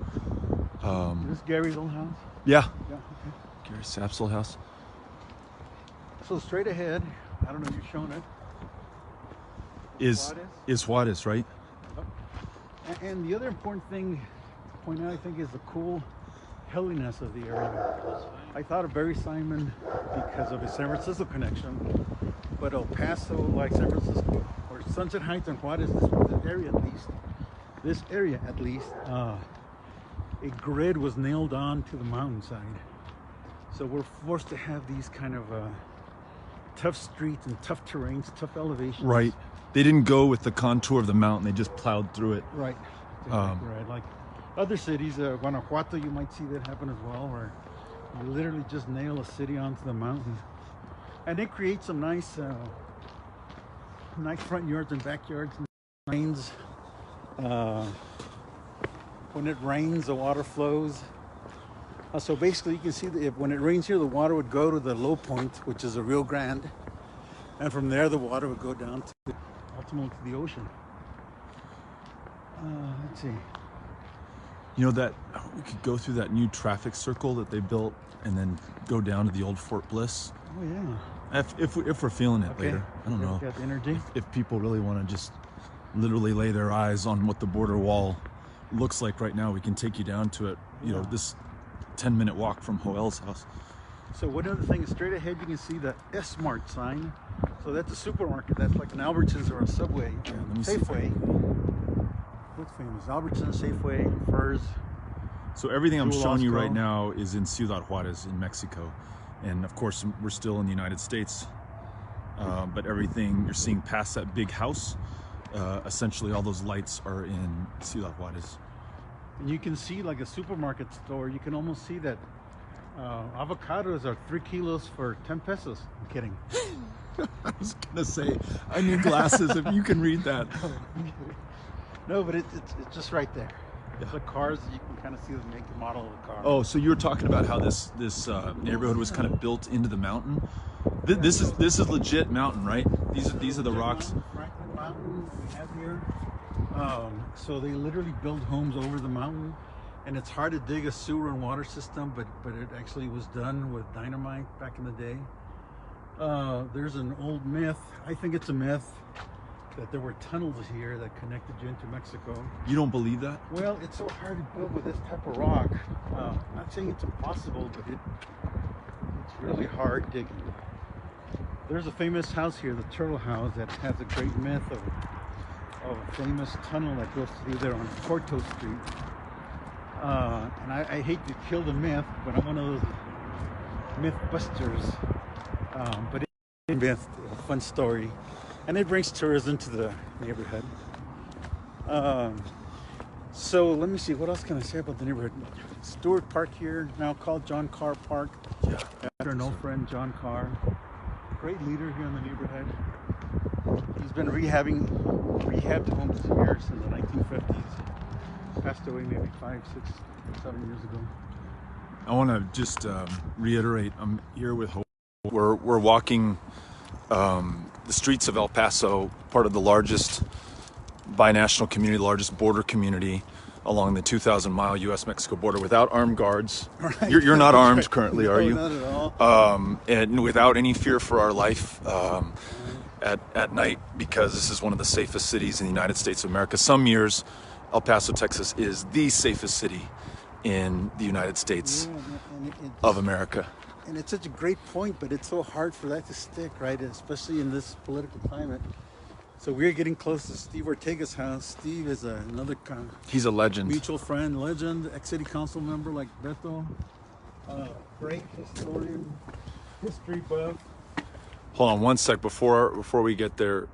Is this Gary's old house? Yeah. Yeah, okay. Gary Sapp's old house. So straight ahead, I don't know if you've shown it. Is Juarez, right? And the other important thing to point out, I think, is the cool hilliness of the area. I thought of Barry Simon because of his San Francisco connection, but El Paso, like San Francisco, or Sunset Heights and Juarez, this area at least, a grid was nailed on to the mountainside. So we're forced to have these kind of tough streets and tough terrains, tough elevations. Right. They didn't go with the contour of the mountain. They just plowed through it. Right. Exactly right. Like other cities, Guanajuato, you might see that happen as well, where you literally just nail a city onto the mountain. And it creates some nice front yards and backyards. Rains. When it rains, the water flows. So basically, you can see that when it rains here, the water would go to the low point, which is the Rio Grande. And from there, the water would go down to ultimately to the ocean. Let's see. You know that we could go through that new traffic circle that they built and then go down to the old Fort Bliss. Oh yeah. If we're feeling it later. I don't know. Got the energy. If people really want to just literally lay their eyes on what the border wall looks like right now, we can take you down to it. You know, this 10-minute walk from Joel's house. So one other thing is straight ahead, you can see the S-Mart sign. So that's a supermarket. That's like an Albertsons or a Subway. Let me see if I- Safeway. What's famous? Albertsons, Safeway, Furs. So everything I'm Jewel showing you Osco. right now is in Ciudad Juarez in Mexico. And of course, we're still in the United States. But everything you're seeing past that big house, essentially all those lights are in Ciudad Juarez. And you can see like a supermarket store. You can almost see that avocados are 3 kilos for 10 pesos. I'm kidding. I was gonna say, I need glasses if you can read that. No, but it's just right there. Yeah. The cars, you can kind of see the make and model of the car. Oh, so you were talking about how this neighborhood was kind of built into the mountain. This is legit mountain, right? These are the rocks. Franklin Mountain we have here. So they literally build homes over the mountain, and it's hard to dig a sewer and water system, but it actually was done with dynamite back in the day. There's an old myth. I think it's a myth that there were tunnels here that connected you into Mexico. You don't believe that? Well, it's so hard to build with this type of rock. Not saying it's impossible, but it's really hard digging. There's a famous house here, the Turtle House, that has a great myth of a famous tunnel that goes through there on Porto Street. And I hate to kill the myth, but I'm one of those myth busters. But it's a myth, a fun story, and it brings tourism to the neighborhood. So let me see, what else can I say about the neighborhood? Stewart Park here, now called John Carr Park. Yeah. After an old friend, John Carr. Great leader here in the neighborhood. He's been rehabbed homes here since the 1950s. Passed away maybe 5, 6, 7 years ago. I want to just reiterate, I'm here with Hope. We're walking the streets of El Paso, part of the largest binational community, the largest border community along the 2,000-mile U.S.-Mexico border, without armed guards. Right. You're not armed currently, are you? No, not at all. And without any fear for our life at night, because this is one of the safest cities in the United States of America. Some years, El Paso, Texas is the safest city in the United States of America. And it's such a great point, but it's so hard for that to stick, right? Especially in this political climate. So we're getting close to Steve Ortega's house. Steve is another He's a legend. mutual friend, legend, ex-city council member like Beto. Great historian, history buff. Hold on one sec before we get there.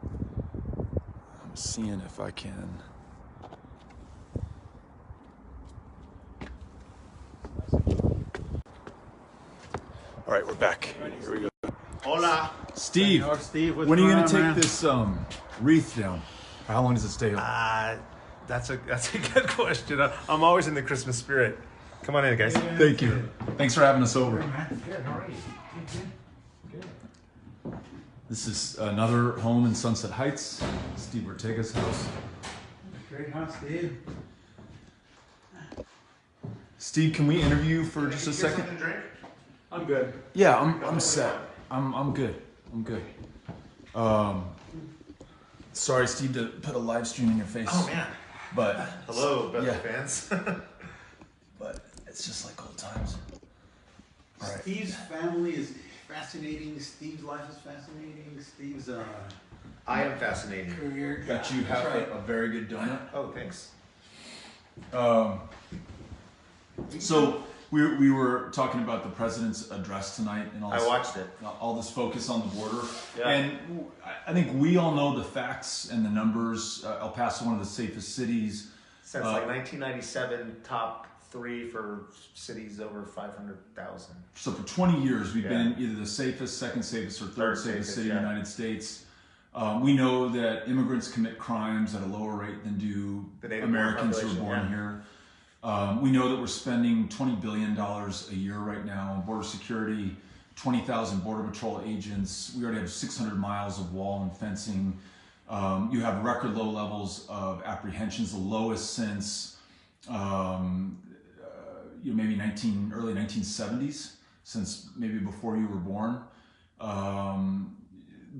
I'm seeing if I can. All right, we're back. Here we go. Hola. Steve, Senor Steve, what's when are you going going to on, take man? this wreath down? How long does it stay up? That's a good question. I'm always in the Christmas spirit. Come on in, guys. Thank you. Thanks for having us over. Good. How are you? Good. This is another home in Sunset Heights, Steve Ortega's house. Great house, Steve. Steve, can we interview you for just a second? Something to drink? I'm good. Yeah, I'm set. I'm good. I'm good. Sorry, Steve, to put a live stream in your face. Oh man. But Hello, Beto yeah. fans. But it's just like old times. All right. Steve's family is fascinating. Steve's life is fascinating. Steve's I am fascinating. career. Got you That's half right. a very good donut. Oh, thanks. So we were talking about the president's address tonight and all this, I watched it. all this focus on the border. Yeah. And I think we all know the facts and the numbers. El Paso, one of the safest cities. Since like 1997, top 3 for cities over 500,000. So for 20 years, we've Yeah. been either the safest, second safest, or third safest city in yeah. the United States. We know that immigrants commit crimes at a lower rate than do The native Americans who are population, born yeah. here. We know that we're spending $20 billion a year right now on border security, 20,000 Border Patrol agents. We already have 600 miles of wall and fencing. You have record low levels of apprehensions, the lowest since maybe early 1970s, since maybe before you were born.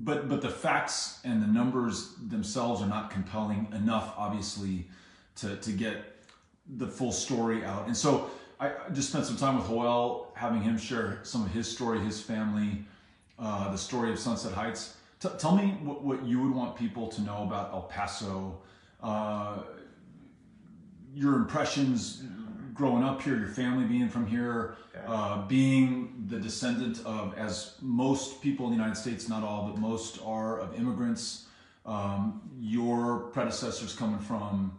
But the facts and the numbers themselves are not compelling enough, obviously, to get the full story out. And so I just spent some time with Joel, having him share some of his story, his family, the story of Sunset Heights. Tell me what you would want people to know about El Paso, your impressions growing up here, your family being from here, being the descendant of, as most people in the United States, not all, but most are, of immigrants. Your predecessors coming from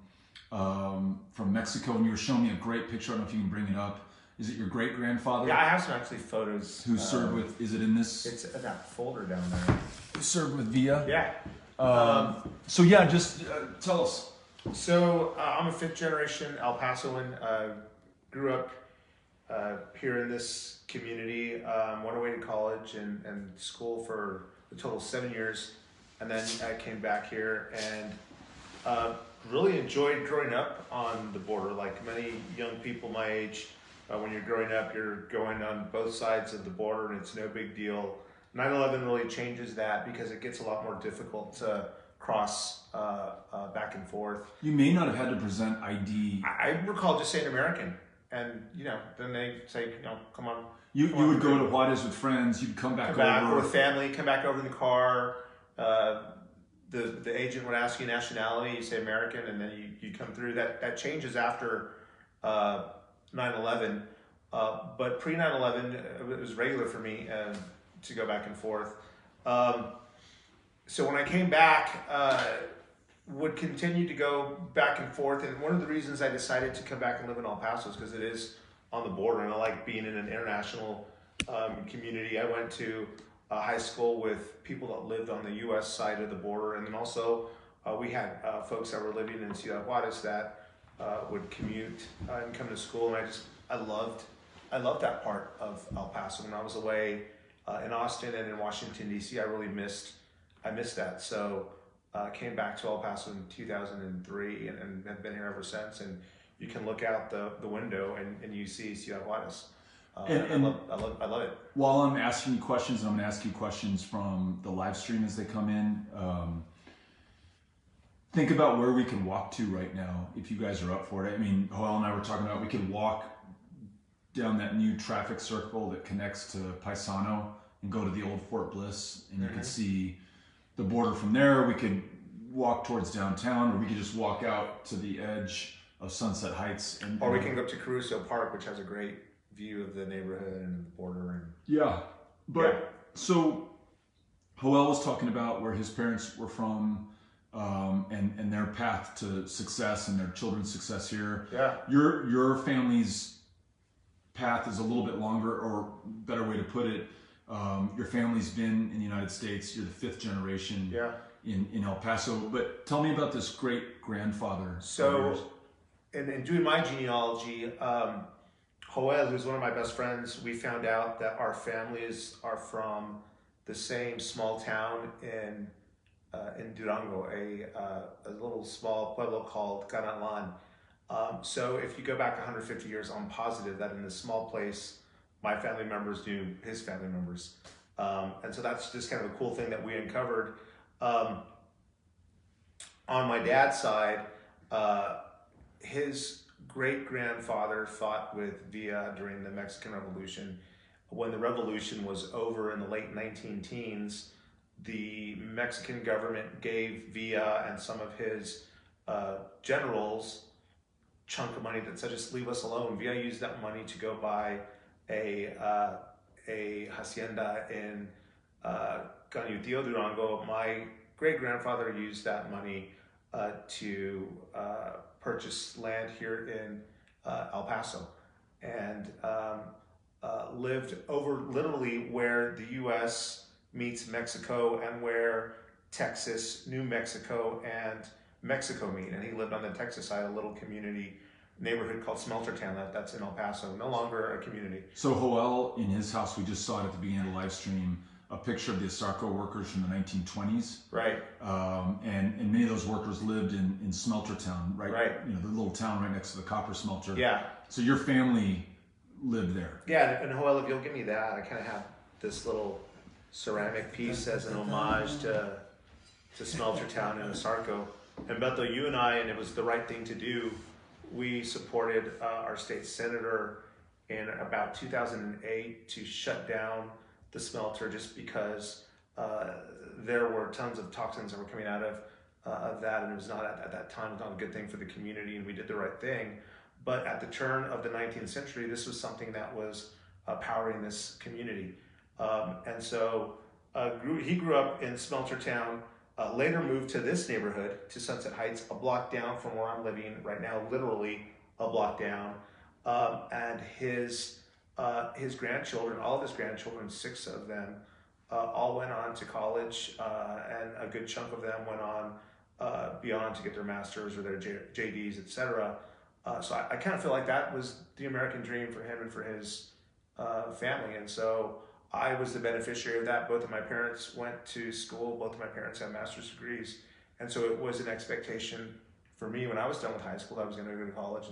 Mexico, and you were showing me a great picture. I don't know if you can bring it up. Is it your great grandfather? Yeah, I have some actually photos. Who served with? Is it in this? It's in that folder down there. Who served with Villa? Yeah. So yeah, just tell us. So I'm a 5th generation El Pasoan. Grew up here in this community. Went away to college and school for a total of 7 years, and then I came back here and really enjoyed growing up on the border. Like many young people my age, when you're growing up, you're going on both sides of the border, and it's no big deal. 9/11 really changes that because it gets a lot more difficult to cross back and forth. You may not have had to present ID. I recall just saying American, and then they say, come on. You would go to Juarez with friends. You'd come back over with family. Come back over in the car. The agent would ask you nationality. You say American, and then you come through. That changes after 9/11. But pre 9/11, it was regular for me to go back and forth. So when I came back, would continue to go back and forth. And one of the reasons I decided to come back and live in El Paso is because it is on the border, and I like being in an international community. I went to high school with people that lived on the U.S. side of the border, and then also we had folks that were living in Ciudad Juarez that would commute and come to school, and I loved that part of El Paso. When I was away in Austin and in Washington D.C., I missed that. So I came back to El Paso in 2003 and have been here ever since. And you can look out the window and you see Ciudad Juarez. And I love it. While I'm asking you questions, and I'm going to ask you questions from the live stream as they come in, think about where we can walk to right now, if you guys are up for it. I mean, Joel and I were talking about we could walk down that new traffic circle that connects to Paisano and go to the old Fort Bliss, and you could see the border from there. We could walk towards downtown, or we could just walk out to the edge of Sunset Heights. Or we can go up to Caruso Park, which has a great view of the neighborhood and the border. So Joel was talking about where his parents were from, and their path to success and their children's success here. Yeah. Your family's path is a little bit longer, or better way to put it, your family's been in the United States. You're the fifth generation in El Paso. But tell me about this great grandfather. So, in doing my genealogy, Joel, who's one of my best friends, we found out that our families are from the same small town in Durango, a little small pueblo called Canatlan. So if you go back 150 years, I'm positive that in this small place, my family members knew his family members. And so that's just kind of a cool thing that we uncovered. On my dad's side, his great-grandfather fought with Villa during the Mexican Revolution. When the revolution was over in the late 19-teens, the Mexican government gave Villa and some of his generals chunk of money that said, just leave us alone. Villa used that money to go buy a hacienda in Cañutillo, Durango. My great-grandfather used that money to purchase land here in El Paso, and lived over literally where the U.S. meets Mexico and where Texas, New Mexico, and Mexico meet. And he lived on the Texas side, a little community neighborhood called Smeltertown that's in El Paso, no longer a community. So Joel, in his house, we just saw it at the beginning of the live stream, a picture of the Asarco workers from the 1920s. Right. And many of those workers lived in Smeltertown, right? Right. You know, the little town right next to the copper smelter. Yeah. So your family lived there. Yeah, and Joel, if you'll give me that, I kind of have this little ceramic piece as an homage to Smeltertown and Asarco. And Beto, you and I, and it was the right thing to do, we supported our state senator in about 2008 to shut down the smelter, just because there were tons of toxins that were coming out of that, and it was not at that time, it was not a good thing for the community, and we did the right thing. But at the turn of the 19th century, this was something that was powering this community. And so he grew up in Smeltertown, later moved to this neighborhood, to Sunset Heights, a block down from where I'm living right now, literally a block down. And his grandchildren, all of his grandchildren, 6 of them, all went on to college, and a good chunk of them went on beyond to get their masters or their JDs, etc. So I kind of feel like that was the American dream for him and for his family. And so I was the beneficiary of that. Both of my parents went to school. Both of my parents have master's degrees. And so it was an expectation for me when I was done with high school, I was going to go to college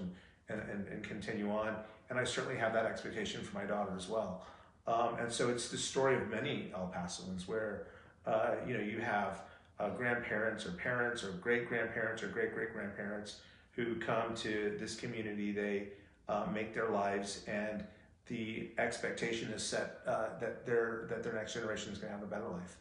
and continue on. And I certainly have that expectation for my daughter as well. And so it's the story of many El Pasoans where, you have grandparents or parents or great-grandparents or great-great-grandparents who come to this community, they make their lives, and the expectation is set that their next generation is going to have a better life.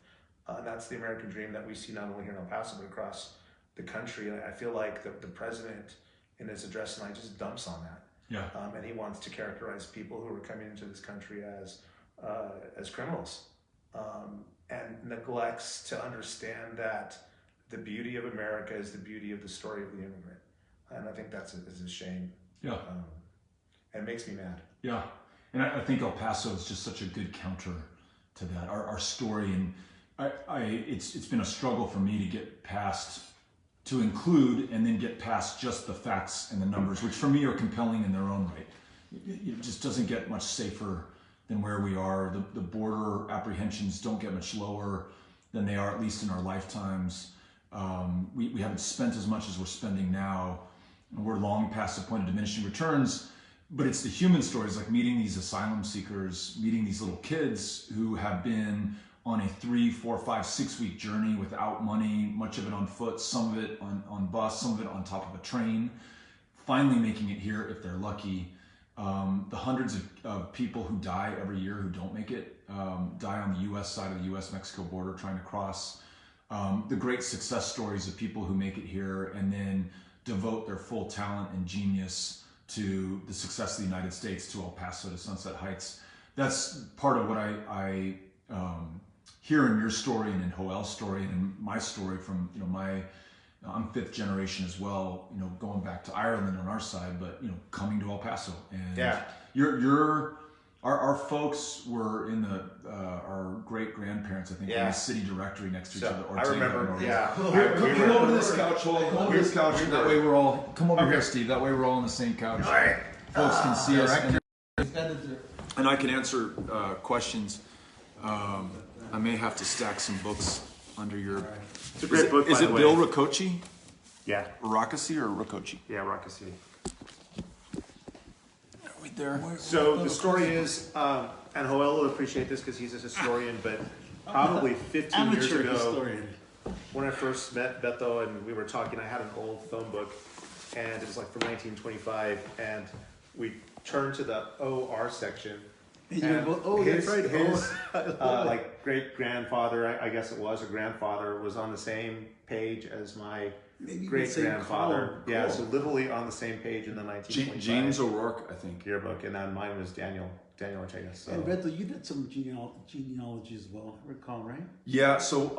That's the American dream that we see not only here in El Paso, but across the country. And I feel like the president in his address tonight just dumps on that. Yeah. And he wants to characterize people who are coming into this country as criminals, and neglects to understand that the beauty of America is the beauty of the story of the immigrant. And I think that's a shame. Yeah. And it makes me mad. Yeah. And I think El Paso is just such a good counter to that. Our story, and it's been a struggle for me to get past, to include and then get past just the facts and the numbers, which for me are compelling in their own right. It just doesn't get much safer than where we are. The border apprehensions don't get much lower than they are, at least in our lifetimes. We haven't spent as much as we're spending now. And we're long past the point of diminishing returns. But it's the human stories, like meeting these asylum seekers, meeting these little kids who have been on a 3, 4, 5, 6 week journey without money, much of it on foot, some of it on bus, some of it on top of a train, finally making it here if they're lucky. The hundreds of people who die every year who don't make it, die on the US side of the US-Mexico border trying to cross. The great success stories of people who make it here and then devote their full talent and genius to the success of the United States, to El Paso, to Sunset Heights. That's part of what I hear in your story and in Joel's story and in my story from, I'm 5th generation as well, going back to Ireland on our side, but, coming to El Paso. And Yeah. our folks were in our great-grandparents, I think, in the city directory next to each other. I remember, Come over to this couch, Joel. Come over to this couch. That way we're all, come over here, Steve. That way we're all on the same couch. All right. Folks can see us. And I can answer questions. I may have to stack some books under your... It's a great book, Is it Bill Ricocci? Yeah. Rockacy or Ricocci? Yeah, Rockasy. Right there. So the story is, and Joel will appreciate this because he's a historian, but probably 15 years ago, historian. when I first met Beto and we were talking, I had an old phone book, and it was like from 1925, and we turned to the OR section. And his, that's right. His like great grandfather, I guess it was, or grandfather, was on the same page as my great grandfather. Yeah, so literally on the same page in the 1925 James O'Rourke, I think. yearbook, and then mine was Daniel Ortega. So. And Beto, you did some genealogy as well, I recall, right? Yeah, so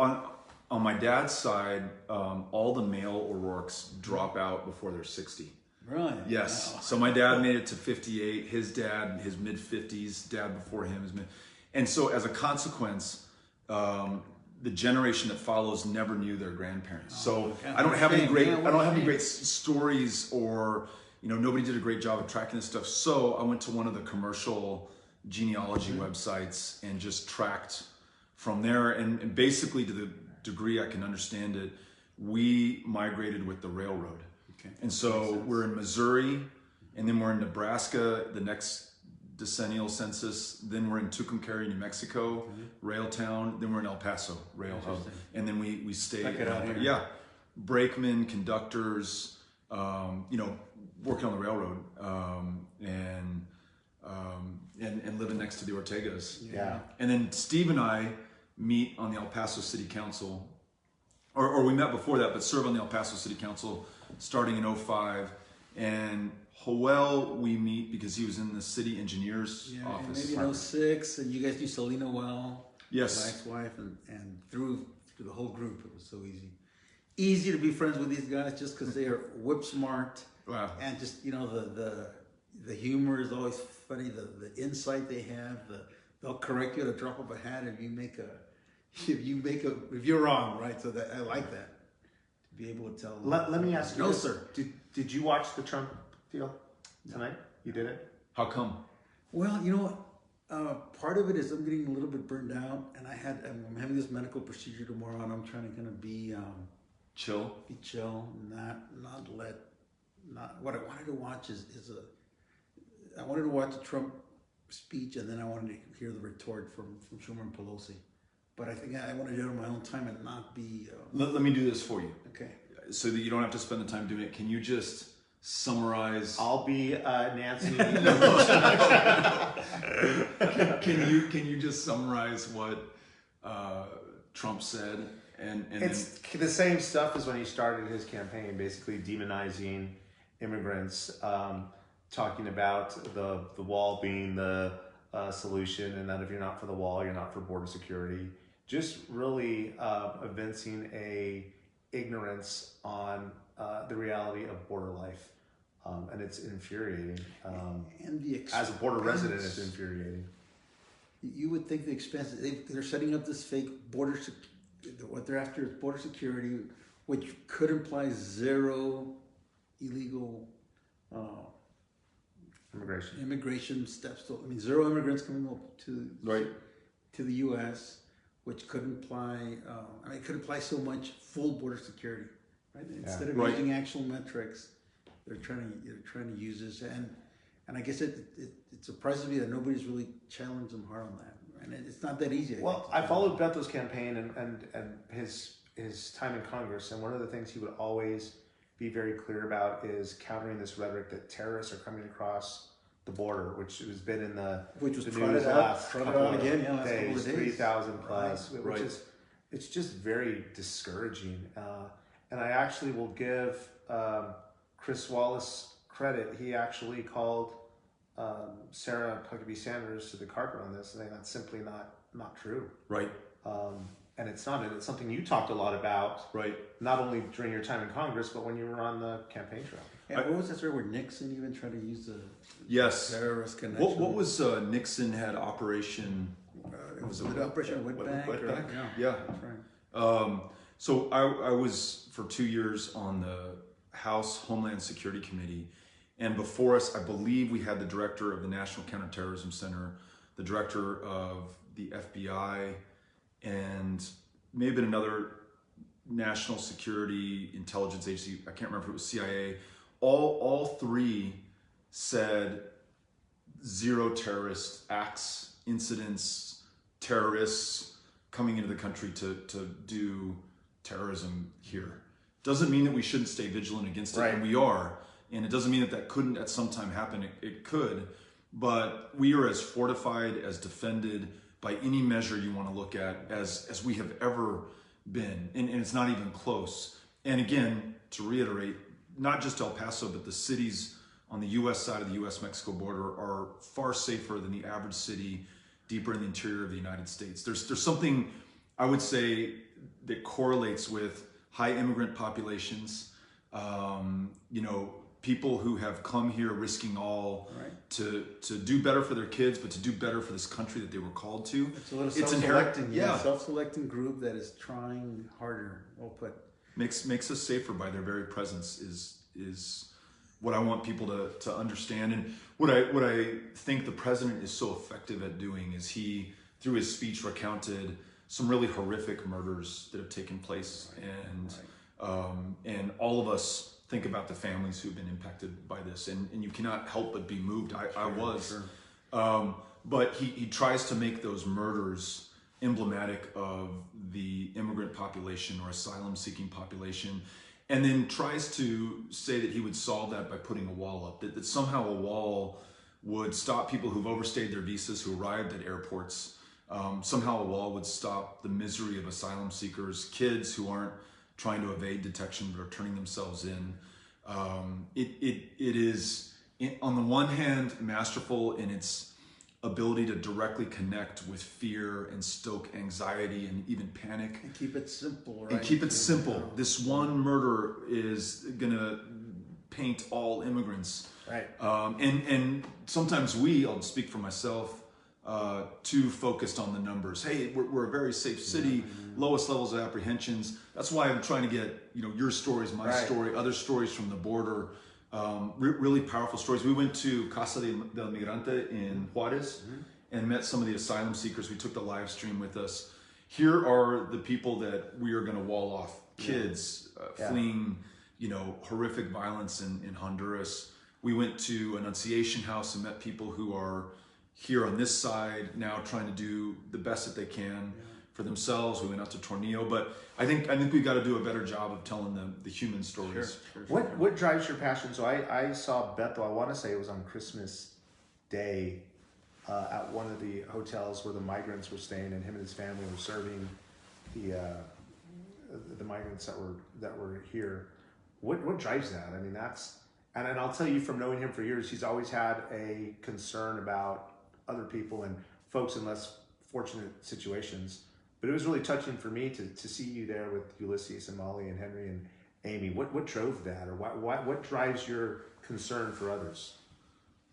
on my dad's side, all the male O'Rourkes drop out before they're 60. Right. Yes. Wow. So my dad made it to 58. His dad, his mid 50s. Dad before him is mid. And so as a consequence, the generation that follows never knew their grandparents. So I don't have any great stories, or nobody did a great job of tracking this stuff. So I went to one of the commercial genealogy websites and just tracked from there. And basically, to the degree I can understand it, we migrated with the railroad. And so we're in Missouri, and then we're in Nebraska, the next decennial census. Then we're in Tucumcari, New Mexico, rail town. Then we're in El Paso, rail hub. And then we stay out here. Yeah, brakemen, conductors, working on the railroad, and living next to the Ortegas. Yeah. And then Steve and I meet on the El Paso City Council, or we met before that, but serve on the El Paso City Council starting in 2005. And Joel, we meet because he was in the city engineer's office. Maybe in 2006, and you guys knew Selena well. Yes. My ex-wife, and through the whole group, it was so easy to be friends with these guys just because they are whip smart. Wow. And just the humor is always funny. The insight they have, they'll correct you at a drop of a hat if you're wrong, right? So that I like that, to be able to tell. Let me ask you. No, this. sir. Did you watch the Trump deal tonight? You did it. How come? Well, you know what? Part of it is I'm getting a little bit burned out, and I'm having this medical procedure tomorrow, and I'm trying to kind of be Chill. not what I wanted to watch I wanted to watch the Trump speech, and then I wanted to hear the retort from Schumer and Pelosi. But I think I want to do it on my own time and not be. Let me do this for you. Okay. So that you don't have to spend the time doing it. Can you just summarize? I'll be Nancy. Can you just summarize what Trump said? And it's the same stuff as when he started his campaign, basically demonizing immigrants, talking about the wall being the solution, and that if you're not for the wall, you're not for border security. Just really evincing a ignorance on the reality of border life, and it's infuriating. And the as a border resident, it's infuriating. You would think the expense, they're setting up this fake border, what they're after is border security, which could imply zero illegal immigration steps. Zero immigrants coming up to the U.S., which could imply, it could imply so much full border security, right? Instead of using actual metrics, they're trying to use this, and I guess it surprises me that nobody's really challenged them hard on that, and it's not that easy. I followed Beto's campaign and his time in Congress, and one of the things he would always be very clear about is countering this rhetoric that terrorists are coming across the border, which has been in the news last couple of days, 3,000 plus, which is, it's just very discouraging. And I actually will give Chris Wallace credit. He actually called Sarah Huckabee Sanders to the carpet on this, saying that's simply not true. Right. And it's not. It's something you talked a lot about. Right. Not only during your time in Congress, but when you were on the campaign trail. Yeah, what was that story where Nixon even tried to use the terrorist connection? What was Nixon had Operation? It was Operation Wetback. Yeah. That's right. So I was for 2 years on the House Homeland Security Committee, and before us, I believe we had the director of the National Counterterrorism Center, the director of the FBI, and maybe another national security intelligence agency. I can't remember if it was CIA. All three said zero terrorist acts, incidents, terrorists coming into the country to do terrorism here. Doesn't mean that we shouldn't stay vigilant against it, and we are. And it doesn't mean that couldn't at some time happen. It could, but we are as fortified, as defended by any measure you want to look at as we have ever been. And it's not even close. And again, to reiterate, not just El Paso, but the cities on the U.S. side of the U.S.-Mexico border are far safer than the average city deeper in the interior of the United States. There's something, I would say, that correlates with high immigrant populations, people who have come here risking all to do better for their kids, but to do better for this country that they were called to. It's a little self-selecting, self-selecting group that is trying harder. Well put. Makes us safer by their very presence is what I want people to understand. And what I think the president is so effective at doing is he, through his speech, recounted some really horrific murders that have taken place, and all of us think about the families who've been impacted by this, and you cannot help but be moved. I was. Sure. But he tries to make those murders emblematic of the immigrant population or asylum-seeking population, and then tries to say that he would solve that by putting a wall up, that somehow a wall would stop people who've overstayed their visas, who arrived at airports. Somehow a wall would stop the misery of asylum seekers, kids who aren't trying to evade detection but are turning themselves in. It is, on the one hand, masterful in its ability to directly connect with fear and stoke anxiety and even panic. And keep it simple, right? And keep it simple. This one murder is gonna paint all immigrants. Right. And sometimes I'll speak for myself, too focused on the numbers. Hey, we're a very safe city, lowest levels of apprehensions. That's why I'm trying to get your stories, my story, other stories from the border, really powerful stories. We went to Casa del Migrante in Juarez and met some of the asylum seekers. We took the live stream with us. Here are the people that we are going to wall off. Kids fleeing, horrific violence in Honduras. We went to Annunciation House and met people who are here on this side now trying to do the best that they can for themselves. We went out to Tornillo, but I think we've got to do a better job of telling the human stories. Sure. What drives your passion? So I saw Beto, I want to say it was on Christmas Day, at one of the hotels where the migrants were staying, and him and his family were serving the migrants that were here. What drives that? I mean, and I'll tell you from knowing him for years, he's always had a concern about other people and folks in less fortunate situations. But it was really touching for me to see you there with Ulysses and Molly and Henry and Amy. What drove that, or what drives your concern for others?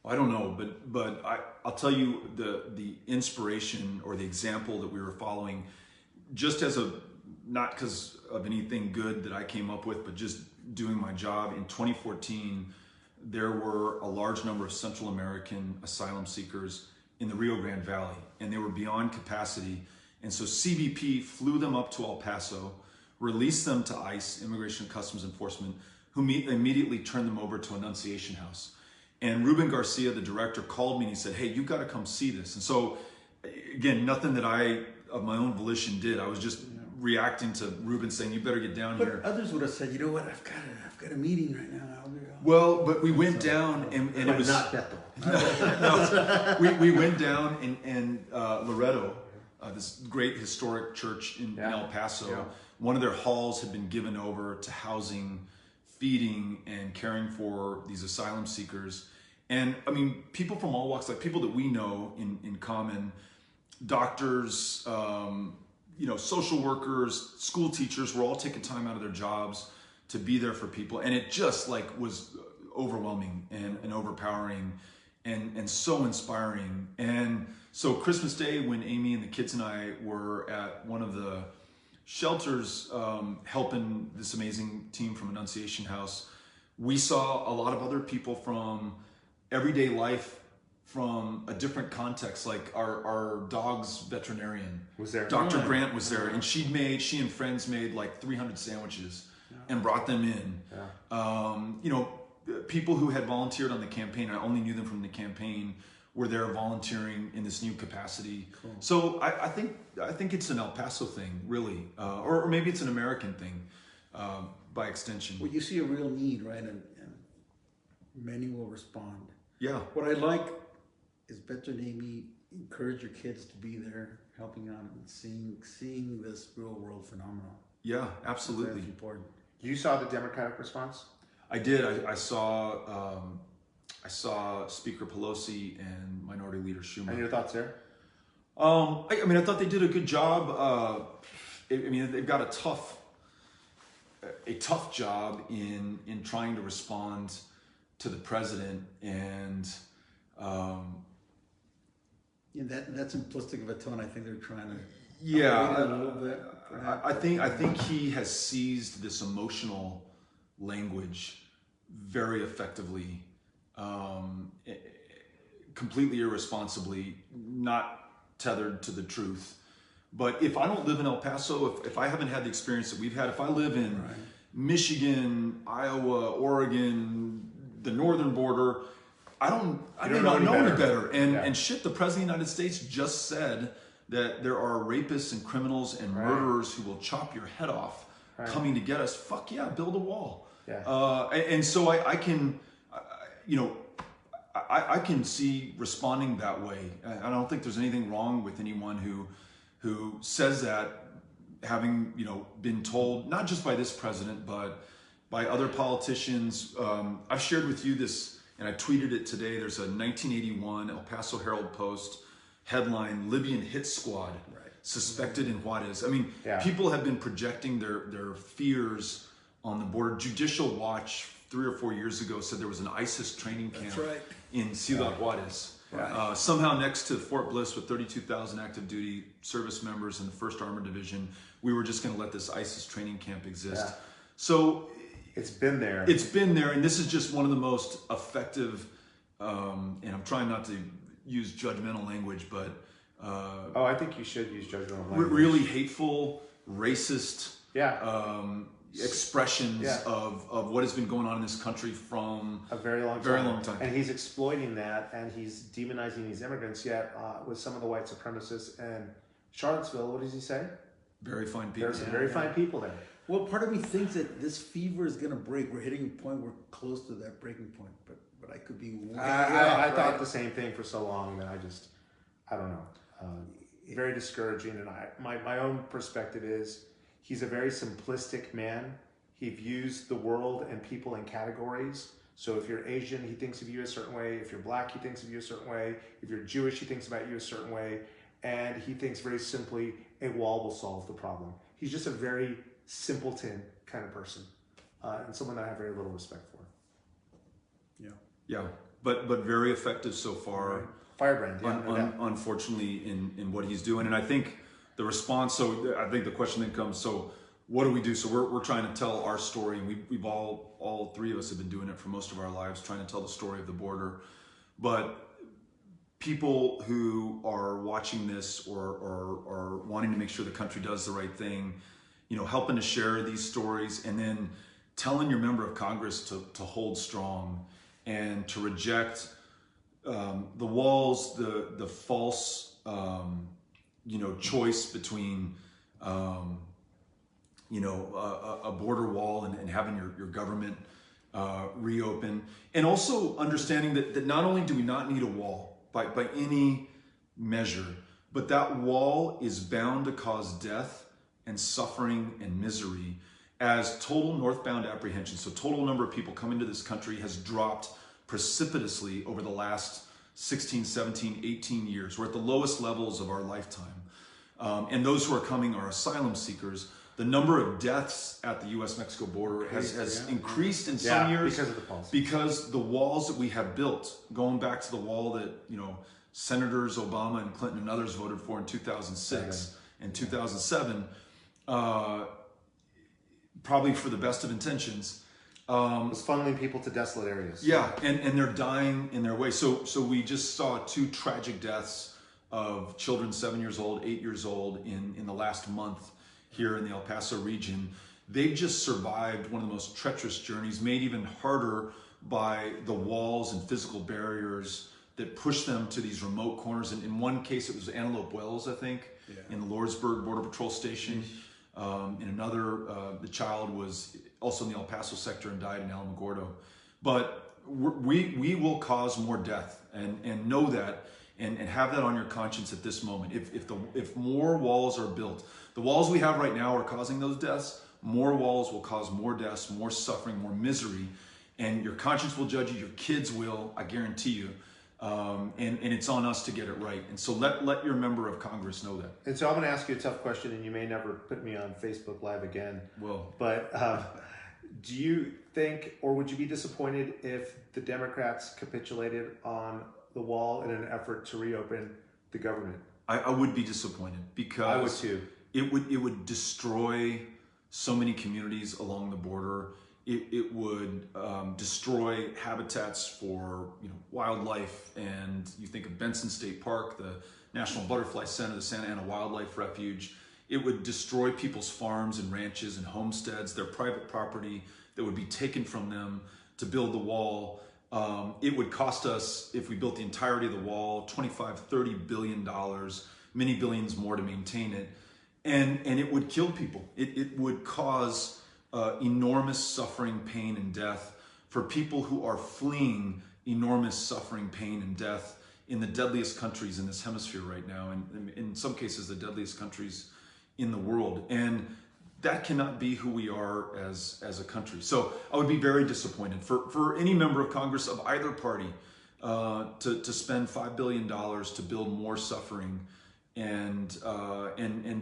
I don't know, but I'll tell you the inspiration or the example that we were following, just as not because of anything good that I came up with, but just doing my job. In 2014, there were a large number of Central American asylum seekers in the Rio Grande Valley, and they were beyond capacity. And so CBP flew them up to El Paso, released them to ICE, Immigration and Customs Enforcement, who immediately turned them over to Annunciation House. And Ruben Garcia, the director, called me and he said, "Hey, you've got to come see this." And so, again, nothing that I, of my own volition, did. I was just reacting to Ruben saying, "You better get down here." Others would have said, "You know what? I've got a meeting right now." Well, but we went down and it was not Beto. No, we went down in Loreto, this great historic church in El Paso. Yeah. One of their halls had been given over to housing, feeding, and caring for these asylum seekers. And I mean, people from all walks, like people that we know in common, doctors, social workers, school teachers, were all taking time out of their jobs to be there for people. And it just was overwhelming and overpowering and so inspiring. And so Christmas Day, when Amy and the kids and I were at one of the shelters helping this amazing team from Annunciation House, we saw a lot of other people from everyday life, from a different context. Like our dog's veterinarian Was there? Dr. Grant was there, and she and friends made like 300 sandwiches and brought them in. People who had volunteered on the campaign, I only knew them from the campaign, were there volunteering in this new capacity. Cool. So I think it's an El Paso thing, really, or maybe it's an American thing by extension. Well, you see a real need, right, and many will respond. Yeah. What I like is Beto and Amy encourage your kids to be there, helping out and seeing this real world phenomenon. Yeah, absolutely. That's important. You saw the Democratic response? I did. I saw Speaker Pelosi and Minority Leader Schumer. And your thoughts there? I thought they did a good job. They've got a tough job in trying to respond to the president, and that's simplistic of a tone. I think they're trying to a little bit. I think he has seized this emotional language very effectively, completely irresponsibly, not tethered to the truth. But if I don't live in El Paso, if I haven't had the experience that we've had, if I live in Michigan, Iowa, Oregon, the northern border, I may not know any better. And shit, the President of the United States just said that there are rapists and criminals and murderers who will chop your head off coming to get us. Fuck yeah, build a wall. Yeah. And so I can see responding that way. I don't think there's anything wrong with anyone who says that, having been told, not just by this president, but by other politicians. I've shared with you this, and I tweeted it today. There's a 1981 El Paso Herald-Post headline: "Libyan hit squad suspected in Juarez." I mean, people have been projecting their fears on the border. Judicial Watch 3 or 4 years ago said there was an ISIS training camp in Ciudad Juarez. Somehow next to Fort Bliss with 32,000 active duty service members in the 1st Armored Division, we were just going to let this ISIS training camp exist. Yeah. So it's been there. It's been there, and this is just one of the most effective, and I'm trying not to use judgmental language, but I think you should use judgmental language. Really hateful, racist, expressions Yeah. of what has been going on in this country from a very long time. And he's exploiting that, and he's demonizing these immigrants. Yet, with some of the white supremacists in Charlottesville, what does he say? Very fine people. There's some very fine people there. Well, part of me thinks that this fever is going to break. We're hitting a point. We're close to that breaking point, but I could be. I thought the same thing for so long that I don't know. Very discouraging. And my own perspective is he's a very simplistic man. He views the world and people in categories. So if you're Asian, he thinks of you a certain way. If you're black, he thinks of you a certain way. If you're Jewish, he thinks about you a certain way. And he thinks very simply, a wall will solve the problem. He's just a very simpleton kind of person, and someone that I have very little respect for. Yeah, but very effective so far. Right. Firebrand, yeah. Unfortunately, in what he's doing, and I think the response. So I think the question then comes. So what do we do? So we're trying to tell our story, and we've all three of us have been doing it for most of our lives, trying to tell the story of the border. But people who are watching this or wanting to make sure the country does the right thing, helping to share these stories, and then telling your member of Congress to hold strong and to reject the walls, the false, choice between, a border wall and having your government reopen, and also understanding that not only do we not need a wall by any measure, but that wall is bound to cause death and suffering and misery as total northbound apprehension. So total number of people coming to this country has dropped precipitously over the last 16, 17, 18 years. We're at the lowest levels of our lifetime. And those who are coming are asylum seekers. The number of deaths at the U.S.-Mexico border has increased in some years because of the policy. Because the walls that we have built, going back to the wall that Senators Obama and Clinton and others voted for in 2006 and 2007, probably for the best of intentions, was funneling people to desolate areas. Yeah, and they're dying in their way. So we just saw 2 tragic deaths of children 7 years old, 8 years old in the last month here in the El Paso region. They've just survived one of the most treacherous journeys, made even harder by the walls and physical barriers that push them to these remote corners. And in one case, it was Antelope Wells, I think, in the Lordsburg Border Patrol Station. In another, the child was also in the El Paso sector and died in Alamogordo. But we will cause more death, and know that, and have that on your conscience at this moment. If more walls are built, the walls we have right now are causing those deaths. More walls will cause more deaths, more suffering, more misery, and your conscience will judge you. Your kids will, I guarantee you. And it's on us to get it right. And so let your member of Congress know that. And so I'm going to ask you a tough question, and you may never put me on Facebook Live again. Well, but do you think, or would you be disappointed if the Democrats capitulated on the wall in an effort to reopen the government? I would be disappointed, because I would too. It would destroy so many communities along the border. It would destroy habitats for wildlife, and you think of Benson State Park, the National Butterfly Center, the Santa Ana Wildlife Refuge. It would destroy people's farms and ranches and homesteads, their private property that would be taken from them to build the wall. It would cost us, if we built the entirety of the wall, $25-30 billion, many billions more to maintain it, and it would kill people. It would cause enormous suffering, pain, and death for people who are fleeing enormous suffering, pain, and death in the deadliest countries in this hemisphere right now, and in some cases the deadliest countries in the world. And that cannot be who we are as a country. So I would be very disappointed for any member of Congress of either party to spend $5 billion to build more suffering and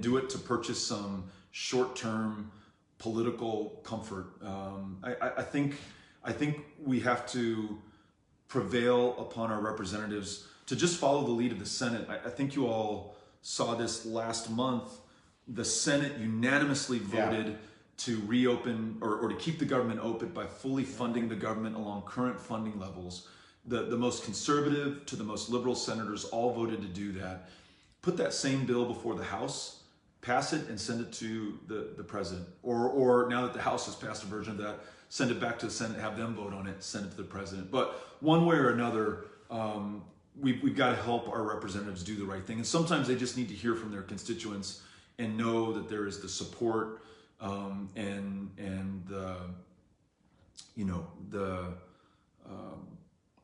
do it to purchase some short-term political comfort. I think we have to prevail upon our representatives to just follow the lead of the Senate. I think you all saw this last month. The Senate unanimously voted to reopen or to keep the government open by fully funding the government along current funding levels. The most conservative to the most liberal senators all voted to do that. Put that same bill before the House, pass it and send it to the president. Or now that the House has passed a version of that, send it back to the Senate, have them vote on it, send it to the president. But one way or another, we've got to help our representatives do the right thing. And sometimes they just need to hear from their constituents and know that there is the support and the, you know,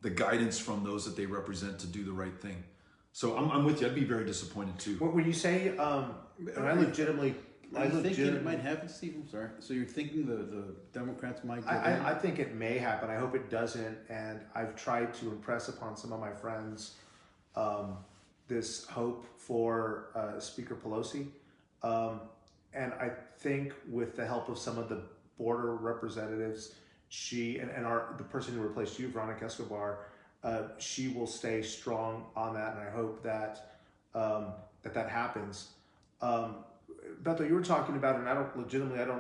the guidance from those that they represent to do the right thing. So I'm with you. I'd be very disappointed too. When you say, and I legitimately, thinking it might happen, Steve? I'm sorry. So you're thinking the Democrats might get in? I think it may happen. I hope it doesn't. And I've tried to impress upon some of my friends this hope for Speaker Pelosi. And I think with the help of some of the border representatives, she and the person who replaced you, Veronica Escobar, she will stay strong on that. And I hope that that happens. Beto, you were talking about, and I don't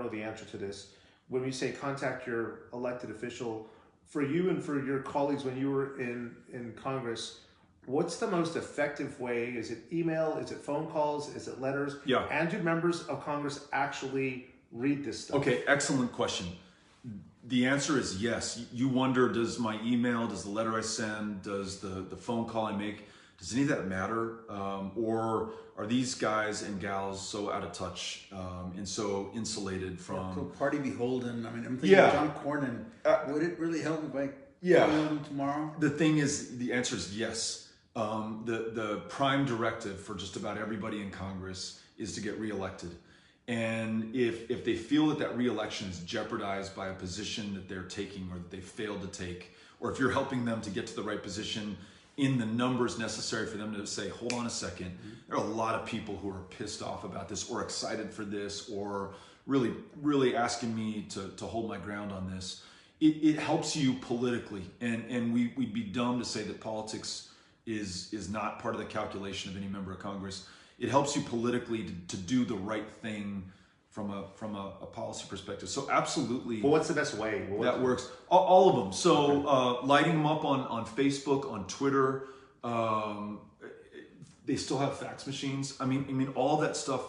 know the answer to this. When we say contact your elected official, for you and for your colleagues when you were in Congress, what's the most effective way? Is it email? Is it phone calls? Is it letters? Yeah. And do members of Congress actually read this stuff? Okay, excellent question. The answer is yes. You wonder, does my email, does the letter I send, does the phone call I make, does any of that matter? Or are these guys and gals so out of touch and so insulated from... So party beholden. I mean, I'm thinking John Cornyn. Would it really help if I call him tomorrow? The thing is, the answer is yes. The prime directive for just about everybody in Congress is to get reelected. And if they feel that re-election is jeopardized by a position that they're taking or that they failed to take, or if you're helping them to get to the right position in the numbers necessary for them to say, hold on a second, there are a lot of people who are pissed off about this or excited for this or really, really asking me to hold my ground on this. It helps you politically. And we'd be dumb to say that politics is not part of the calculation of any member of Congress. It helps you politically to do the right thing from a policy perspective. So absolutely. But what's the best way? That works. All of them. So lighting them up on Facebook, on Twitter. They still have fax machines. I mean, all that stuff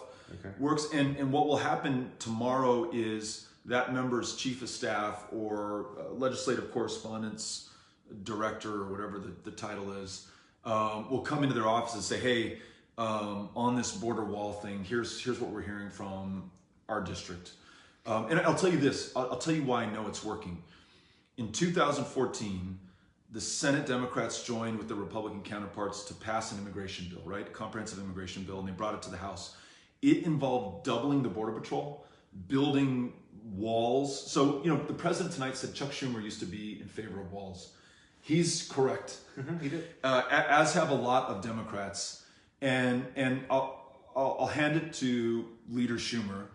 works. And what will happen tomorrow is that member's chief of staff or legislative correspondence director or whatever the title is will come into their office and say, hey, on this border wall thing, here's what we're hearing from our district. And I'll tell you this, I'll tell you why I know it's working. In 2014, the Senate Democrats joined with the Republican counterparts to pass an immigration bill, right? A comprehensive immigration bill, and they brought it to the House. It involved doubling the Border Patrol, building walls. So, you know, the president tonight said Chuck Schumer used to be in favor of walls. He's correct. He did. As have a lot of Democrats. And I'll hand it to Leader Schumer,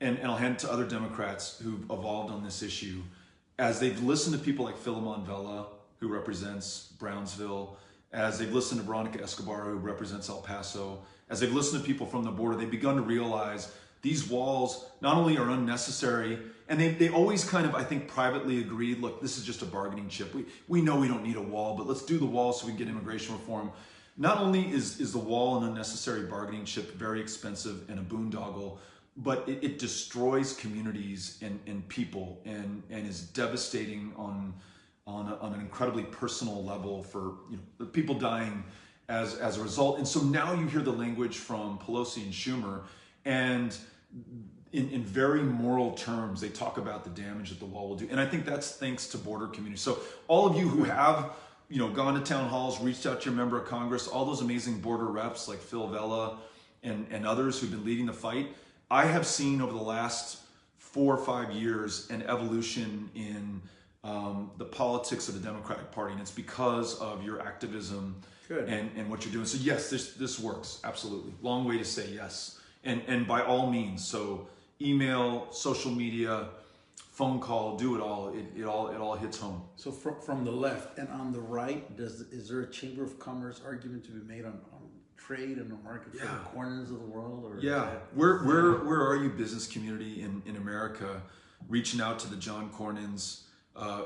and I'll hand it to other Democrats who've evolved on this issue. As they've listened to people like Philemon Vela, who represents Brownsville, as they've listened to Veronica Escobar, who represents El Paso, as they've listened to people from the border, they've begun to realize these walls not only are unnecessary, and they always kind of, I think, privately agreed, look, this is just a bargaining chip. We know we don't need a wall, but let's do the wall so we can get immigration reform. Not only is the wall an unnecessary bargaining chip, very expensive and a boondoggle, but it destroys communities and people and is devastating on an incredibly personal level for the people dying as a result. And so now you hear the language from Pelosi and Schumer, and in very moral terms, they talk about the damage that the wall will do. And I think that's thanks to border communities. So all of you who have gone to town halls, reached out to your member of Congress, all those amazing border reps like Phil Vela and others who've been leading the fight, I have seen over the last 4 or 5 years an evolution in the politics of the Democratic Party, and it's because of your activism and what you're doing. So yes, this works, absolutely. Long way to say yes, and by all means. So email, social media, phone call, do it all. It all hits home. So from the left and on the right, is there a Chamber of Commerce argument to be made on trade and the market for the corners of the world? Or where are you, business community in America, reaching out to the John Cornyns,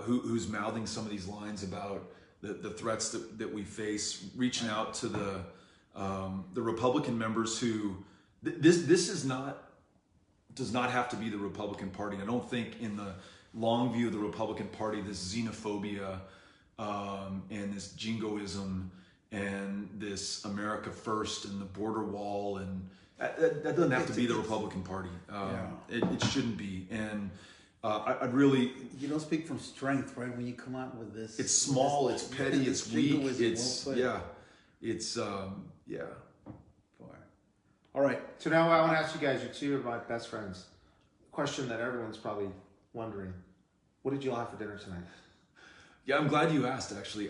who's mouthing some of these lines about the threats that we face, reaching out to the Republican members who This does not have to be the Republican Party. I don't think in the long view of the Republican Party, this xenophobia and this jingoism and this America First and the border wall and that doesn't have to be the Republican Party. It shouldn't be. And I'd really... You don't speak from strength, right? When you come out with this... It's small, it's petty, it's weak, it's... Yeah. It's... yeah. All right. So now I want to ask you guys, you're two of my best friends. Question that everyone's probably wondering. What did you all have for dinner tonight? Yeah, I'm glad you asked, actually.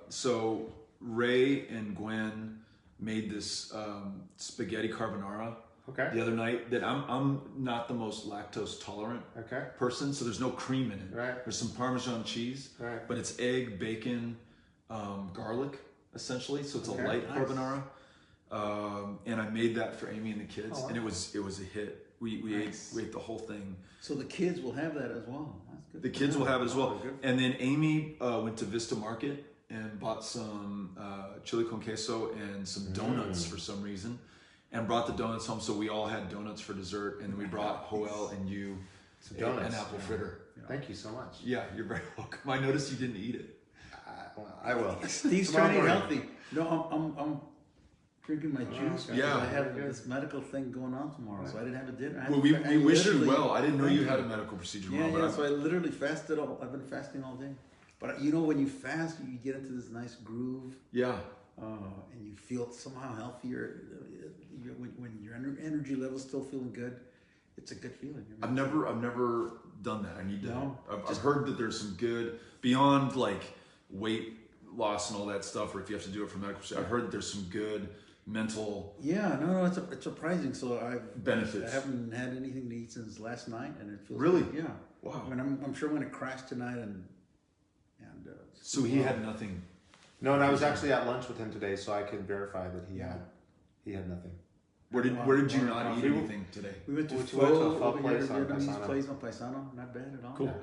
So Ray and Gwen made this spaghetti carbonara the other night that I'm not the most lactose tolerant person, so there's no cream in it. Right. There's some Parmesan cheese, but it's egg, bacon, garlic, essentially, so it's a light carbonara. And I made that for Amy and the kids, and it was a hit. We ate the whole thing. So the kids will have that as well. That's good. The kids will have it as well. And then Amy went to Vista Market and bought some chili con queso and some donuts for some reason, and brought the donuts home. So we all had donuts for dessert, and then we brought Joel and you an apple fritter. Thank you so much. Yeah, you're very welcome. I noticed you didn't eat it. I will. Steve's trying to eat healthy. No, I'm drinking my juice. Yeah. I have this medical thing going on tomorrow, so I didn't have a dinner. Well, we wish you well. I didn't know you had a medical procedure tomorrow. So I literally fasted I've been fasting all day. But you know, when you fast, you get into this nice groove. Yeah. And you feel somehow healthier. When your energy level's still feeling good, it's a good feeling. I've never done that. I need to. No, I've heard that there's some good beyond like weight loss and all that stuff, or if you have to do it for medical. I've heard that there's some good mental. Yeah, no, it's surprising. So benefits. I haven't had anything to eat since last night, and it feels really good. Yeah. Wow. I mean, I'm sure I'm going to crash tonight, and so he had nothing. No, and I was actually at lunch with him today, so I can verify that he had nothing. Where did you not eat anything today? We went to a pho place on Paisano. Not bad at all. Cool.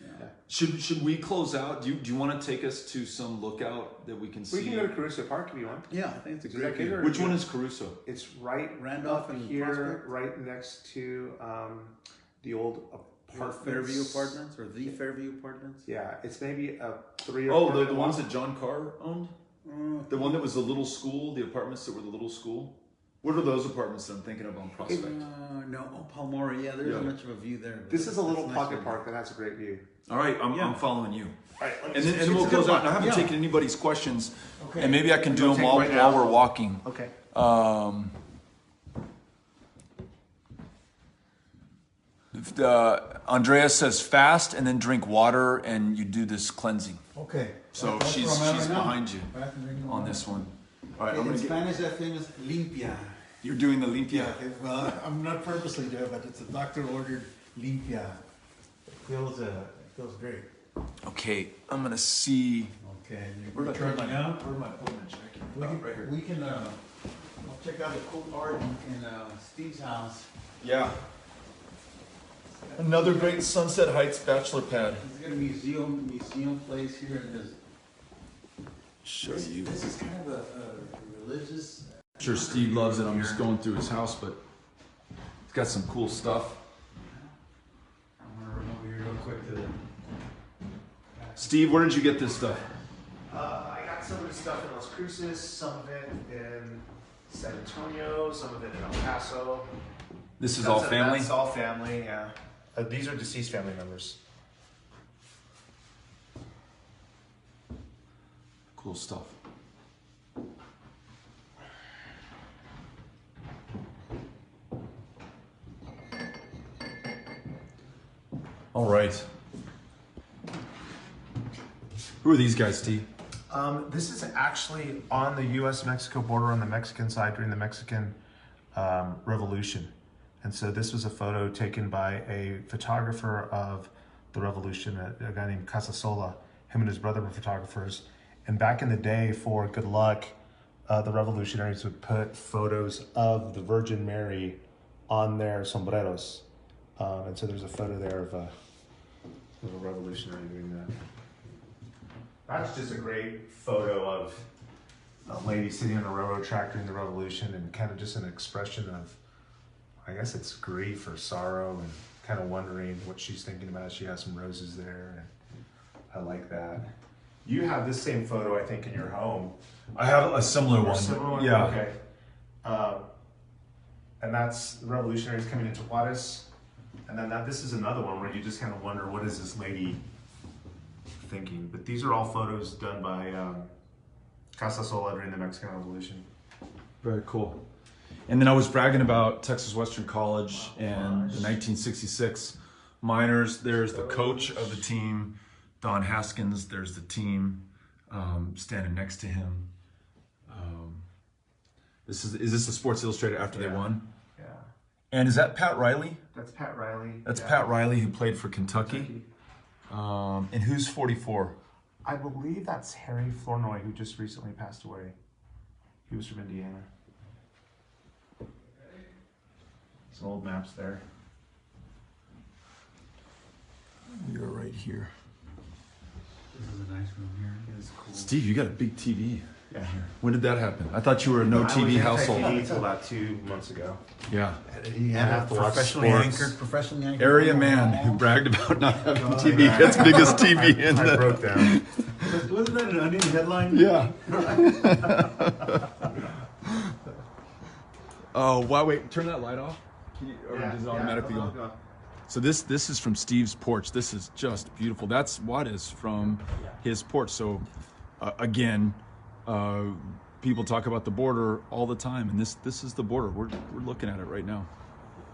Yeah. Should we close out? Do you want to take us to some lookout that we can see? We can go to Caruso Park if you want. Yeah, I think it's a great idea. Which one is Caruso? It's right Randolph up and here, Prospect? right next to the old apartments. Fairview Apartments or the Fairview Apartments? Yeah, it's maybe a 3 or 4. The ones that John Carr owned? The one that was the little school, the apartments that were the little school? What are those apartments that I'm thinking of on Prospect? No, Palmora. Yeah, there's much of a view there. This is a little pocket park that has a great view. All right, I'm following you. All right, and then we'll close out. I haven't taken anybody's questions, and maybe I can do them while we're walking. Okay. Andrea says fast and then drink water, and you do this cleansing. Okay. So she's behind you on this one. All right. In Spanish, that thing is limpia. You're doing the limpia. Yeah. Well, I'm not purposely doing it, but it's a doctor-ordered limpia. It feels great. Okay, I'm gonna see. Okay. Where'd I put my jacket? We can I'll check out the cool art in Steve's house. Yeah. Another great Sunset Heights bachelor pad. He's got a museum place here, and there's. Show you. This is kind of a religious. I'm sure Steve loves it. I'm just going through his house, but it's got some cool stuff. I'm gonna run over here real quick to the. Steve, where did you get this stuff? I got some of the stuff in Las Cruces, some of it in San Antonio, some of it in El Paso. This is all family? It's all family, yeah. These are deceased family members. Cool stuff. All right. Who are these guys, Steve? This is actually on the U.S.-Mexico border on the Mexican side during the Mexican Revolution. And so this was a photo taken by a photographer of the revolution, a guy named Casasola. Him and his brother were photographers. And back in the day, for good luck, the revolutionaries would put photos of the Virgin Mary on their sombreros. And so there's a photo there of a revolutionary doing that. That's just a great photo of a lady sitting on a railroad track during the Revolution, and kind of just an expression of, I guess it's grief or sorrow, and kind of wondering what she's thinking about. She has some roses there, and I like that. You have this same photo, I think, in your home. I have a similar one. Similar one? Yeah. Okay. And that's the revolutionaries coming into Juarez. And then this is another one where you just kind of wonder, what is this lady thinking? But these are all photos done by Casasola during the Mexican Revolution. Very cool. And then I was bragging about Texas Western College and the 1966 Miners. There's the coach of the team, Don Haskins. There's the team standing next to him. Is this the Sports Illustrated after they won? Yeah. And is that Pat Riley? That's Pat Riley. That's Pat Riley, who played for Kentucky. And who's 44? I believe that's Harry Flournoy, who just recently passed away. He was from Indiana. Some old maps there. You're right here. This is a nice room here. It is cool. Steve, you got a big TV. Yeah. When did that happen? I thought you were a no TV household. I was anti-TV until about 2 months ago. Yeah. He I have to watch sports. Professionally anchored. Area man who bragged about not having TV gets biggest TV in I broke down. Wasn't that an Onion headline? Yeah. Oh, wow, wait, turn that light off. Can you, or does it automatically go? So this is from Steve's porch. This is just beautiful. That's Juarez from his porch. So again, people talk about the border all the time, and this is the border. We're looking at it right now.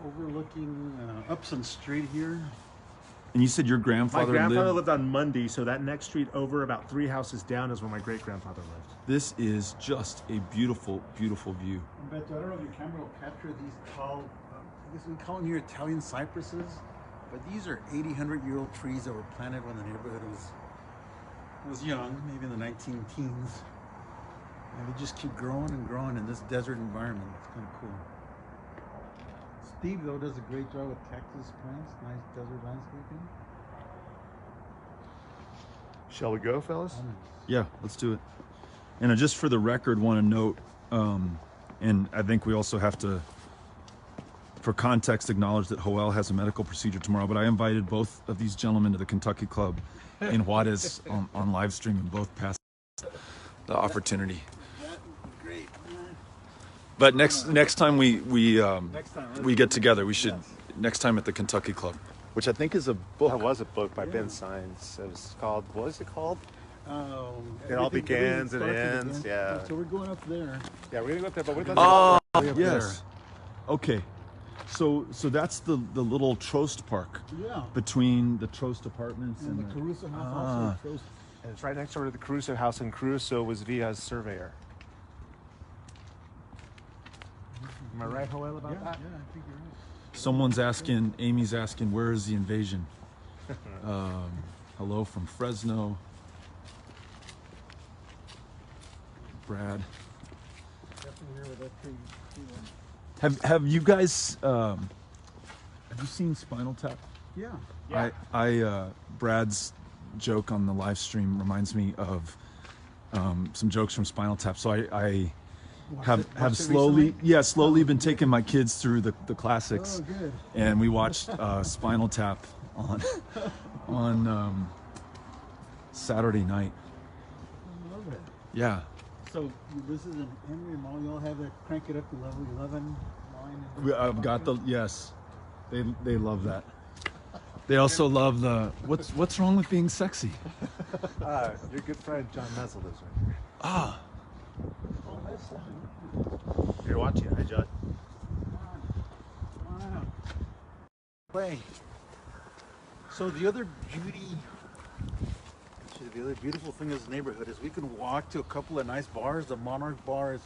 Overlooking Upson Street here. And you said your grandfather My grandfather lived on Mundy, so that next street over about 3 houses down is where my great-grandfather lived. This is just a beautiful, beautiful view. Beto, I don't know if your camera will capture these tall, I guess we call them here Italian cypresses, but these are 80, 100-year-old trees that were planted when the neighborhood was young, maybe in the 19-teens. And they just keep growing and growing in this desert environment. It's kind of cool. Steve, though, does a great job with cactus plants, nice desert landscaping. Shall we go, fellas? Yeah, let's do it. And just for the record, want to note, and I think we also have to, for context, acknowledge that Joel has a medical procedure tomorrow, but I invited both of these gentlemen to the Kentucky Club in Juarez on live stream, and both passed the opportunity. Great. But next time we get together, we should, next time at the Kentucky Club, which I think is a book. That was a book by Ben Sines. It was called, what is it called? It all Everything begins and starts ends, yeah. So we're going up there. Yeah, we're gonna go up there, but we're Oh, Way up yes. Okay. So that's the little Trost Park Yeah. between the Trost Apartments And and the Caruso house also shows. And it's right next door to the Caruso house, and Caruso was Villa's surveyor. Am I right, Joel, about that? I think you're right. Someone's asking, Amy's asking, where is the invasion? Hello from Fresno. Brad. Definitely here with that tree. Have you guys have you seen Spinal Tap? Yeah. Brad's joke on the live stream reminds me of some jokes from Spinal Tap. So I have slowly been taking my kids through the classics. Oh, good. And we watched Spinal Tap on Saturday night. I love it. Yeah. So this is an Emory Mall. You all have that crank it up to level 11 line. I've got the yes. They love that. They also love the what's wrong with being sexy? Your good friend John Mezel lives right here. Ah. You're watching, hi John. Wow. Play. So the other beautiful thing in this neighborhood is we can walk to a couple of nice bars. The Monarch Bar is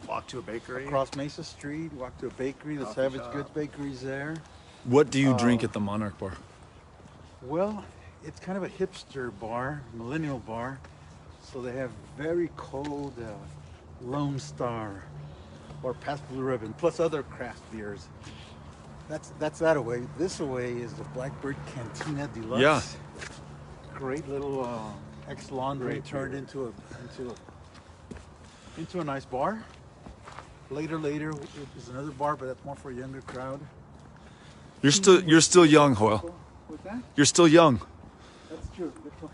Walk to a bakery. across Mesa Street. Walk to a bakery. The Savage Goods Bakery's there. What do you drink at the Monarch Bar? Well, it's kind of a hipster bar, millennial bar. So they have very cold Lone Star or Pabst Blue Ribbon, plus other craft beers. That's that away. This away is the Blackbird Cantina Deluxe. Yeah. Great little ex-laundry turned into a into a nice bar. Later, there's another bar, but that's more for a younger crowd. You're still young, Joel. What's that? You're still young. That's true. Good point.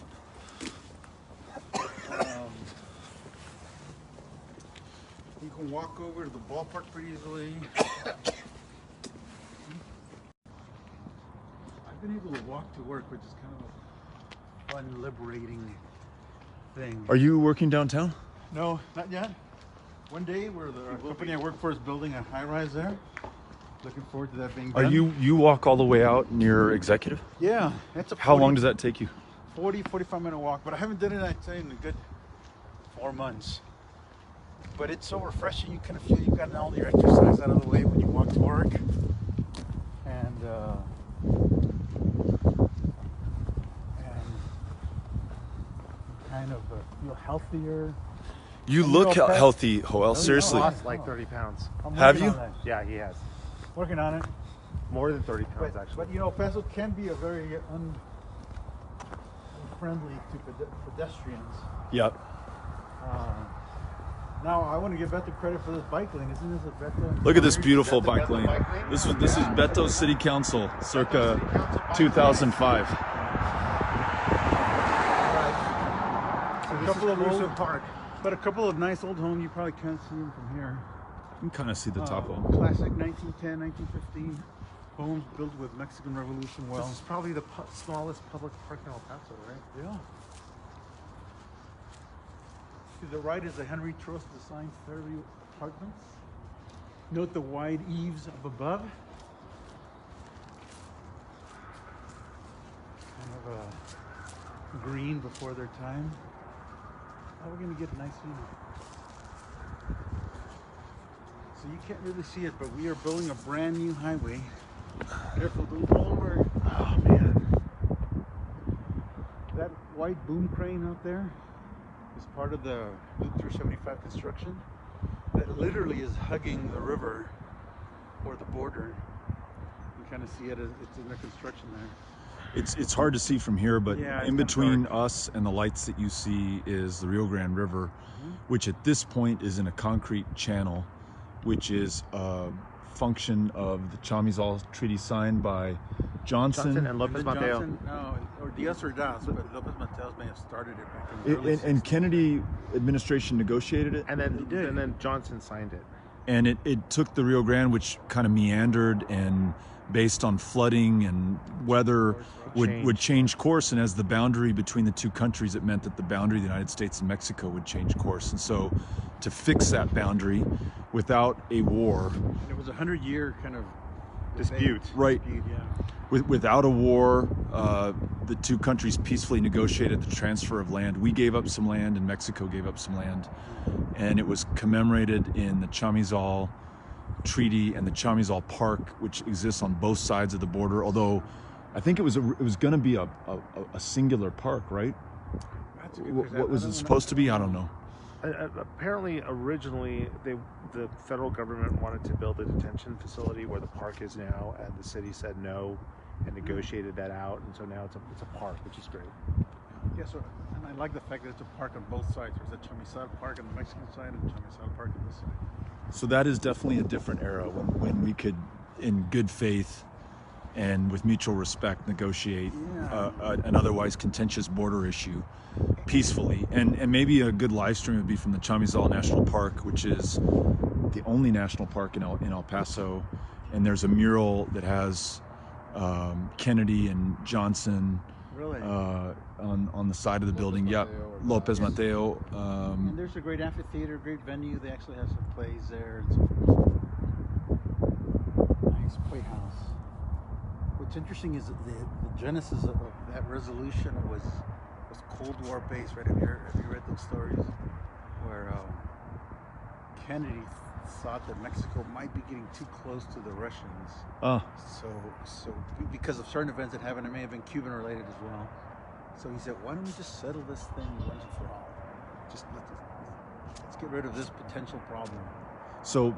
You can walk over to the ballpark pretty easily. I've been able to walk to work, which is kind of a fun, liberating thing. Are you working downtown? No, not yet. One day, our company I work for is building a high-rise there. Looking forward to that being done. Are you walk all the way out near Executive? Yeah, it's a How long does that take you? 45-minute walk, but I haven't done it, I'd say, in a good 4 months. But it's so refreshing. You kind of feel you've gotten all your exercise out of the way when you walk to work, and kind of feel healthier. You look healthy, Joel. Seriously. Lost like 30 pounds. Have you? Yeah, he has. Working on it. More than 30 pounds, actually. But you know, Paso can be a very unfriendly to pedestrians. Yep. Now I want to give Beto credit for this bike lane. Isn't this a Beto? Look at this beautiful bike lane. This is Beto City Council, circa 2005. A couple of old park, but a couple of nice old homes. You probably can't see them from here. You can kind of see the top of them. Classic 1910, 1915 homes built with Mexican Revolution well. This is probably the smallest public park in El Paso, right? Yeah. To the right is the Henry Trost designed Fairview Apartments. Note the wide eaves up above. Kind of a green before their time. Now we're going to get a nice view. So you can't really see it, but we are building a brand new highway. Careful, don't fall over. Oh man. That white boom crane out there is part of the Loop 375 construction that literally is hugging the river or the border. You kind of see it as it's in the construction there. It's hard to see from here, but Yeah, it's in kinda between dark. us and the lights that you see is the Rio Grande River, which at this point is in a concrete channel, which is a function of the Chamizal Treaty signed by Johnson and Lopez Mateo. No, or Diaz or Das, but Lopez Mateos may have started it back in the early and 60s. Kennedy administration negotiated it, And then Johnson signed it. and it took the Rio Grande, which kind of meandered and based on flooding and weather would change course, and as the boundary between the two countries, it meant that the boundary of the United States and Mexico would change course. And so to fix that boundary without a war, It was a 100-year kind of Dispute. right, dispute, yeah. without a war, the two countries peacefully negotiated the transfer of land. We gave up some land and Mexico gave up some land, and it was commemorated in the Chamizal Treaty and the Chamizal Park, which exists on both sides of the border. Although I think it was going to be a singular park, right? That's a good What was it supposed to be? I don't know. Apparently, originally, the federal government wanted to build a detention facility where the park is now, and the city said no and negotiated that out, and so now it's a park, which is great. Yeah, so, and I like the fact that it's a park on both sides. There's a Chamizal Park on the Mexican side and a Chamizal Park on this side. So that is definitely a different era when we could, in good faith and with mutual respect, negotiate an otherwise contentious border issue peacefully. And maybe a good live stream would be from the Chamizal National Park, which is the only national park in El Paso. And there's a mural that has Kennedy and Johnson Really? on the side of the building. Yep, Lopez Mateo. And there's a great amphitheater, great venue. They actually have some plays there and so forth. Nice playhouse. What's interesting is that the genesis of that resolution was Cold War based, right? Have you read those stories where Kennedy thought that Mexico might be getting too close to the Russians? So because of certain events that happened, it may have been Cuban related as well. So he said, why don't we just settle this thing once and for all? Just let's get rid of this potential problem. So,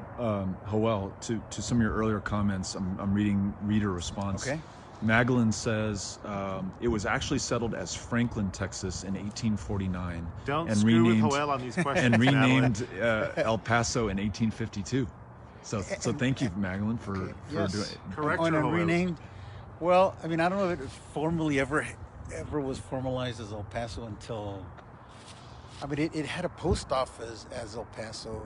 Joel, to some of your earlier comments, I'm reading reader response. Okay. Magdalene says it was actually settled as Franklin, Texas in 1849. Don't and screw with renamed, Joel on these questions, and Madeline. renamed El Paso in 1852. So thank you, Magdalene, for doing it. Correct. Oh, and Joel. renamed. Well, I mean, I don't know if it formally ever was formalized as El Paso until. I mean, it had a post office as El Paso.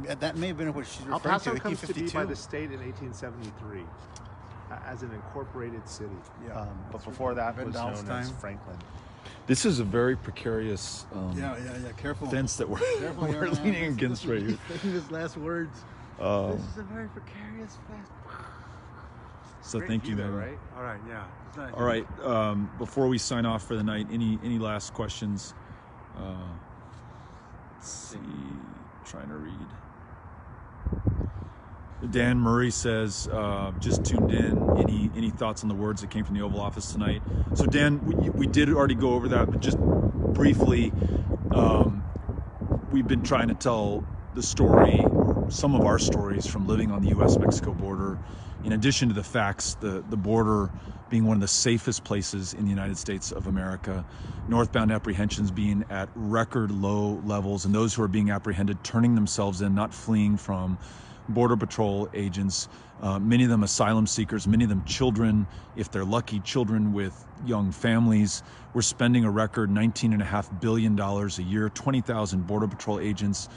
But that may have been what she's El referring Paso to. comes to be 1852. by the state in 1873 as an incorporated city. Yeah. But before that was known Vandal's as time. Franklin. This is a very precarious Yeah. Careful. fence that Careful we're here, man. leaning against right here. His last words. This is a very precarious fence. So Great thank you, view, though, Magdalene. right? All right, yeah. It's nice. All right. Before we sign off for the night, any last questions? Let's see. Trying to read. Dan Murray says, just tuned in. Any thoughts on the words that came from the Oval Office tonight? So Dan, we did already go over that, but just briefly, we've been trying to tell the story, some of our stories from living on the U.S.-Mexico border. In addition to the facts, the border being one of the safest places in the United States of America, northbound apprehensions being at record low levels, and those who are being apprehended turning themselves in, not fleeing from Border Patrol agents, many of them asylum seekers, many of them children, if they're lucky, children with young families. We're spending a record $19.5 billion a year, 20,000 Border Patrol agents.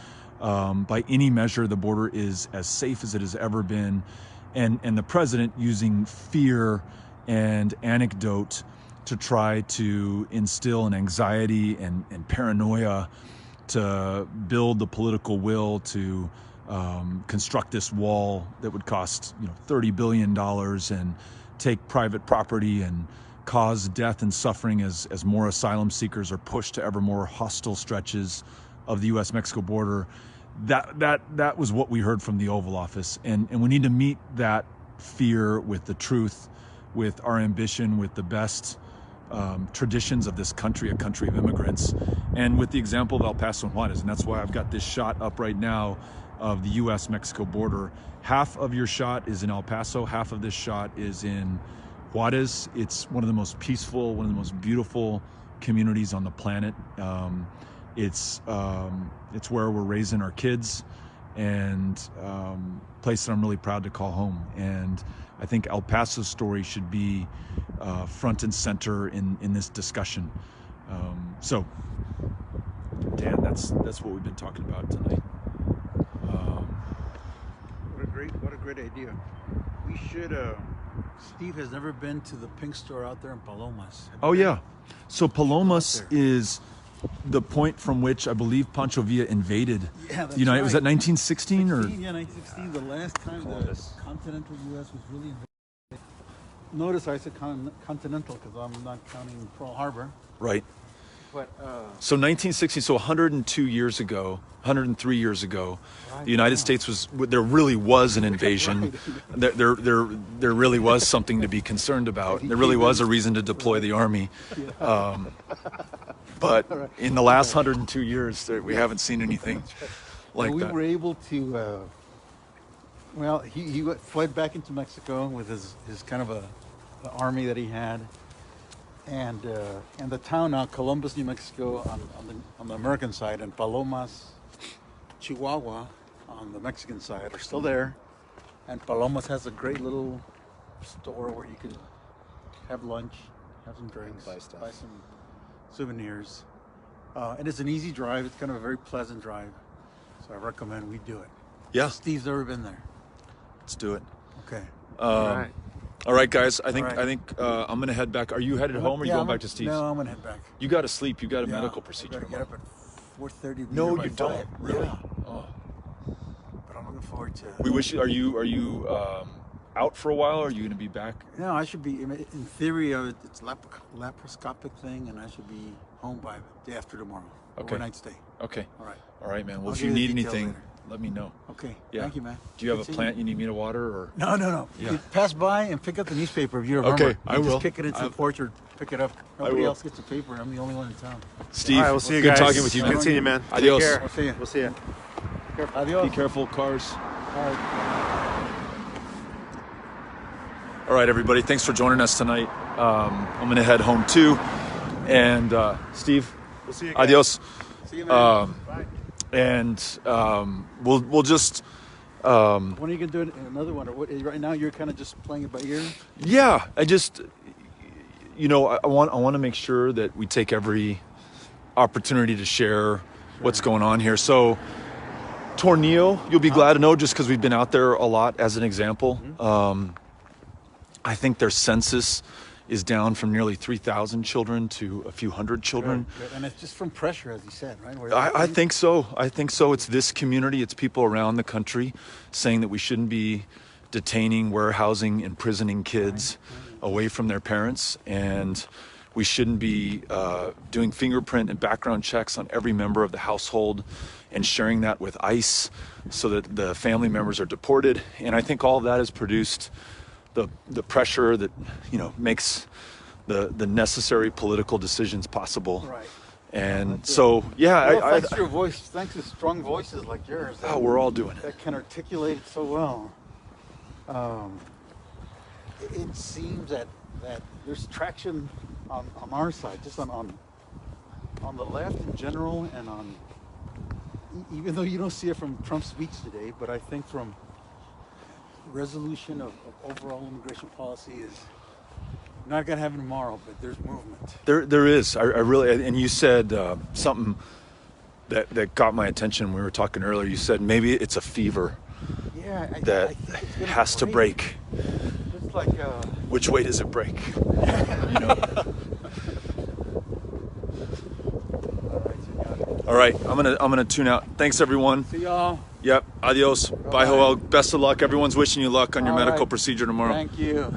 By any measure, the border is as safe as it has ever been. And the president using fear and anecdote to try to instill an anxiety and paranoia to build the political will to construct this wall that would cost $30 billion and take private property and cause death and suffering as more asylum seekers are pushed to ever more hostile stretches of the U.S.-Mexico border. That was what we heard from the Oval Office, and we need to meet that fear with the truth, with our ambition, with the best traditions of this country, a country of immigrants, and with the example of El Paso and Juarez. And that's why I've got this shot up right now of the U.S.-Mexico border. Half of your shot is in El Paso, half of this shot is in Juarez. It's one of the most peaceful, one of the most beautiful communities on the planet. It's where we're raising our kids, and place that I'm really proud to call home. And I think El Paso's story should be front and center in this discussion. So, Dan, that's what we've been talking about tonight. What a great idea. We should. Steve has never been to the Pink Store out there in Palomas. Oh yeah, so Palomas is the point from which I believe Pancho Villa invaded. Yeah, that's Was that 1916 or? Yeah, 1916. The last time the continental U.S. was really invaded. Notice I said continental because I'm not counting Pearl Harbor. Right. But So 1960, so 102 years ago, 103 years ago, the United States there really was an invasion. There really was something to be concerned about. There really was a reason to deploy the army. But in the last 102 years, we haven't seen anything like we that. were able to. He fled back into Mexico with his kind of the army that he had. And the town now, Columbus, New Mexico, on the American side, and Palomas, Chihuahua, on the Mexican side, are still there. And Palomas has a great little store where you can have lunch, have some drinks, buy stuff. buy some souvenirs. And it's an easy drive. It's kind of a very pleasant drive. So I recommend we do it. Yeah, Steve's never been there. let's do it. Okay. All right, guys. I think All right. I'm gonna head back. Are you headed home, or are you going back to Steve's? No, I'm gonna head back. You got to sleep. You got a Yeah, medical I procedure. gotta get up at 4:30. No, you don't. Really? Yeah. Oh. But I'm looking forward to it. We wish you. Are you out for a while? Or are you going to be back? No, I should be. In theory, it's laparoscopic thing, and I should be home by the day after tomorrow. Okay. Overnight stay. Okay. All right. All right, man. Well, I'll if give you you the need details anything, later. let me know. Okay. Yeah. Thank you, man. Do you have Good a seeing plant you need me to water, or? No. Yeah. You pass by and pick up the newspaper if you're a Okay, Burma. I You will. Just kick it into the porch or pick it up. Nobody will. else gets the paper. I'm the only one in town. Steve, All right, we'll see you good guys. talking with you, man. Good seeing you, man. Adios. Take care. I'll see you. We'll see you. Adios. Be careful, cars. All right. All right, everybody. Thanks for joining us tonight. I'm going to head home too. And Steve, We'll see you guys. adios. See you, man. Bye. And we'll just When are you gonna do another one? Or what, right now you're kind of just playing it by ear. yeah. I just I want to make sure that we take every opportunity to share what's going on here. So Tornillo, you'll be glad to know, just because we've been out there a lot as an example. I think their census is down from nearly 3,000 children to a few hundred children. Good. And it's just from pressure, as you said, right? I think so. I think so. It's this community. It's people around the country saying that we shouldn't be detaining, warehousing, imprisoning kids away from their parents, and we shouldn't be doing fingerprint and background checks on every member of the household and sharing that with ICE so that the family members are deported. And I think all of that has produced the pressure that makes the necessary political decisions possible. Right. And so, yeah, Well, thanks to your voice, thanks to strong voices like yours. we're all doing it. That can articulate it so well. It seems that there's traction on our side, just on the left in general, and on even though you don't see it from Trump's speech today, but I think from resolution of overall immigration policy is not gonna happen tomorrow, but there's movement. There is. I really, and you said something that got my attention when we were talking earlier. You said maybe it's a fever Yeah, I that think it's gonna has to break. Just like Which way does it break? All right, I'm gonna tune out. Thanks, everyone. see y'all. Yep. Adios. Bye, Joel. Best of luck. Everyone's wishing you luck on your All medical right. procedure tomorrow. Thank you.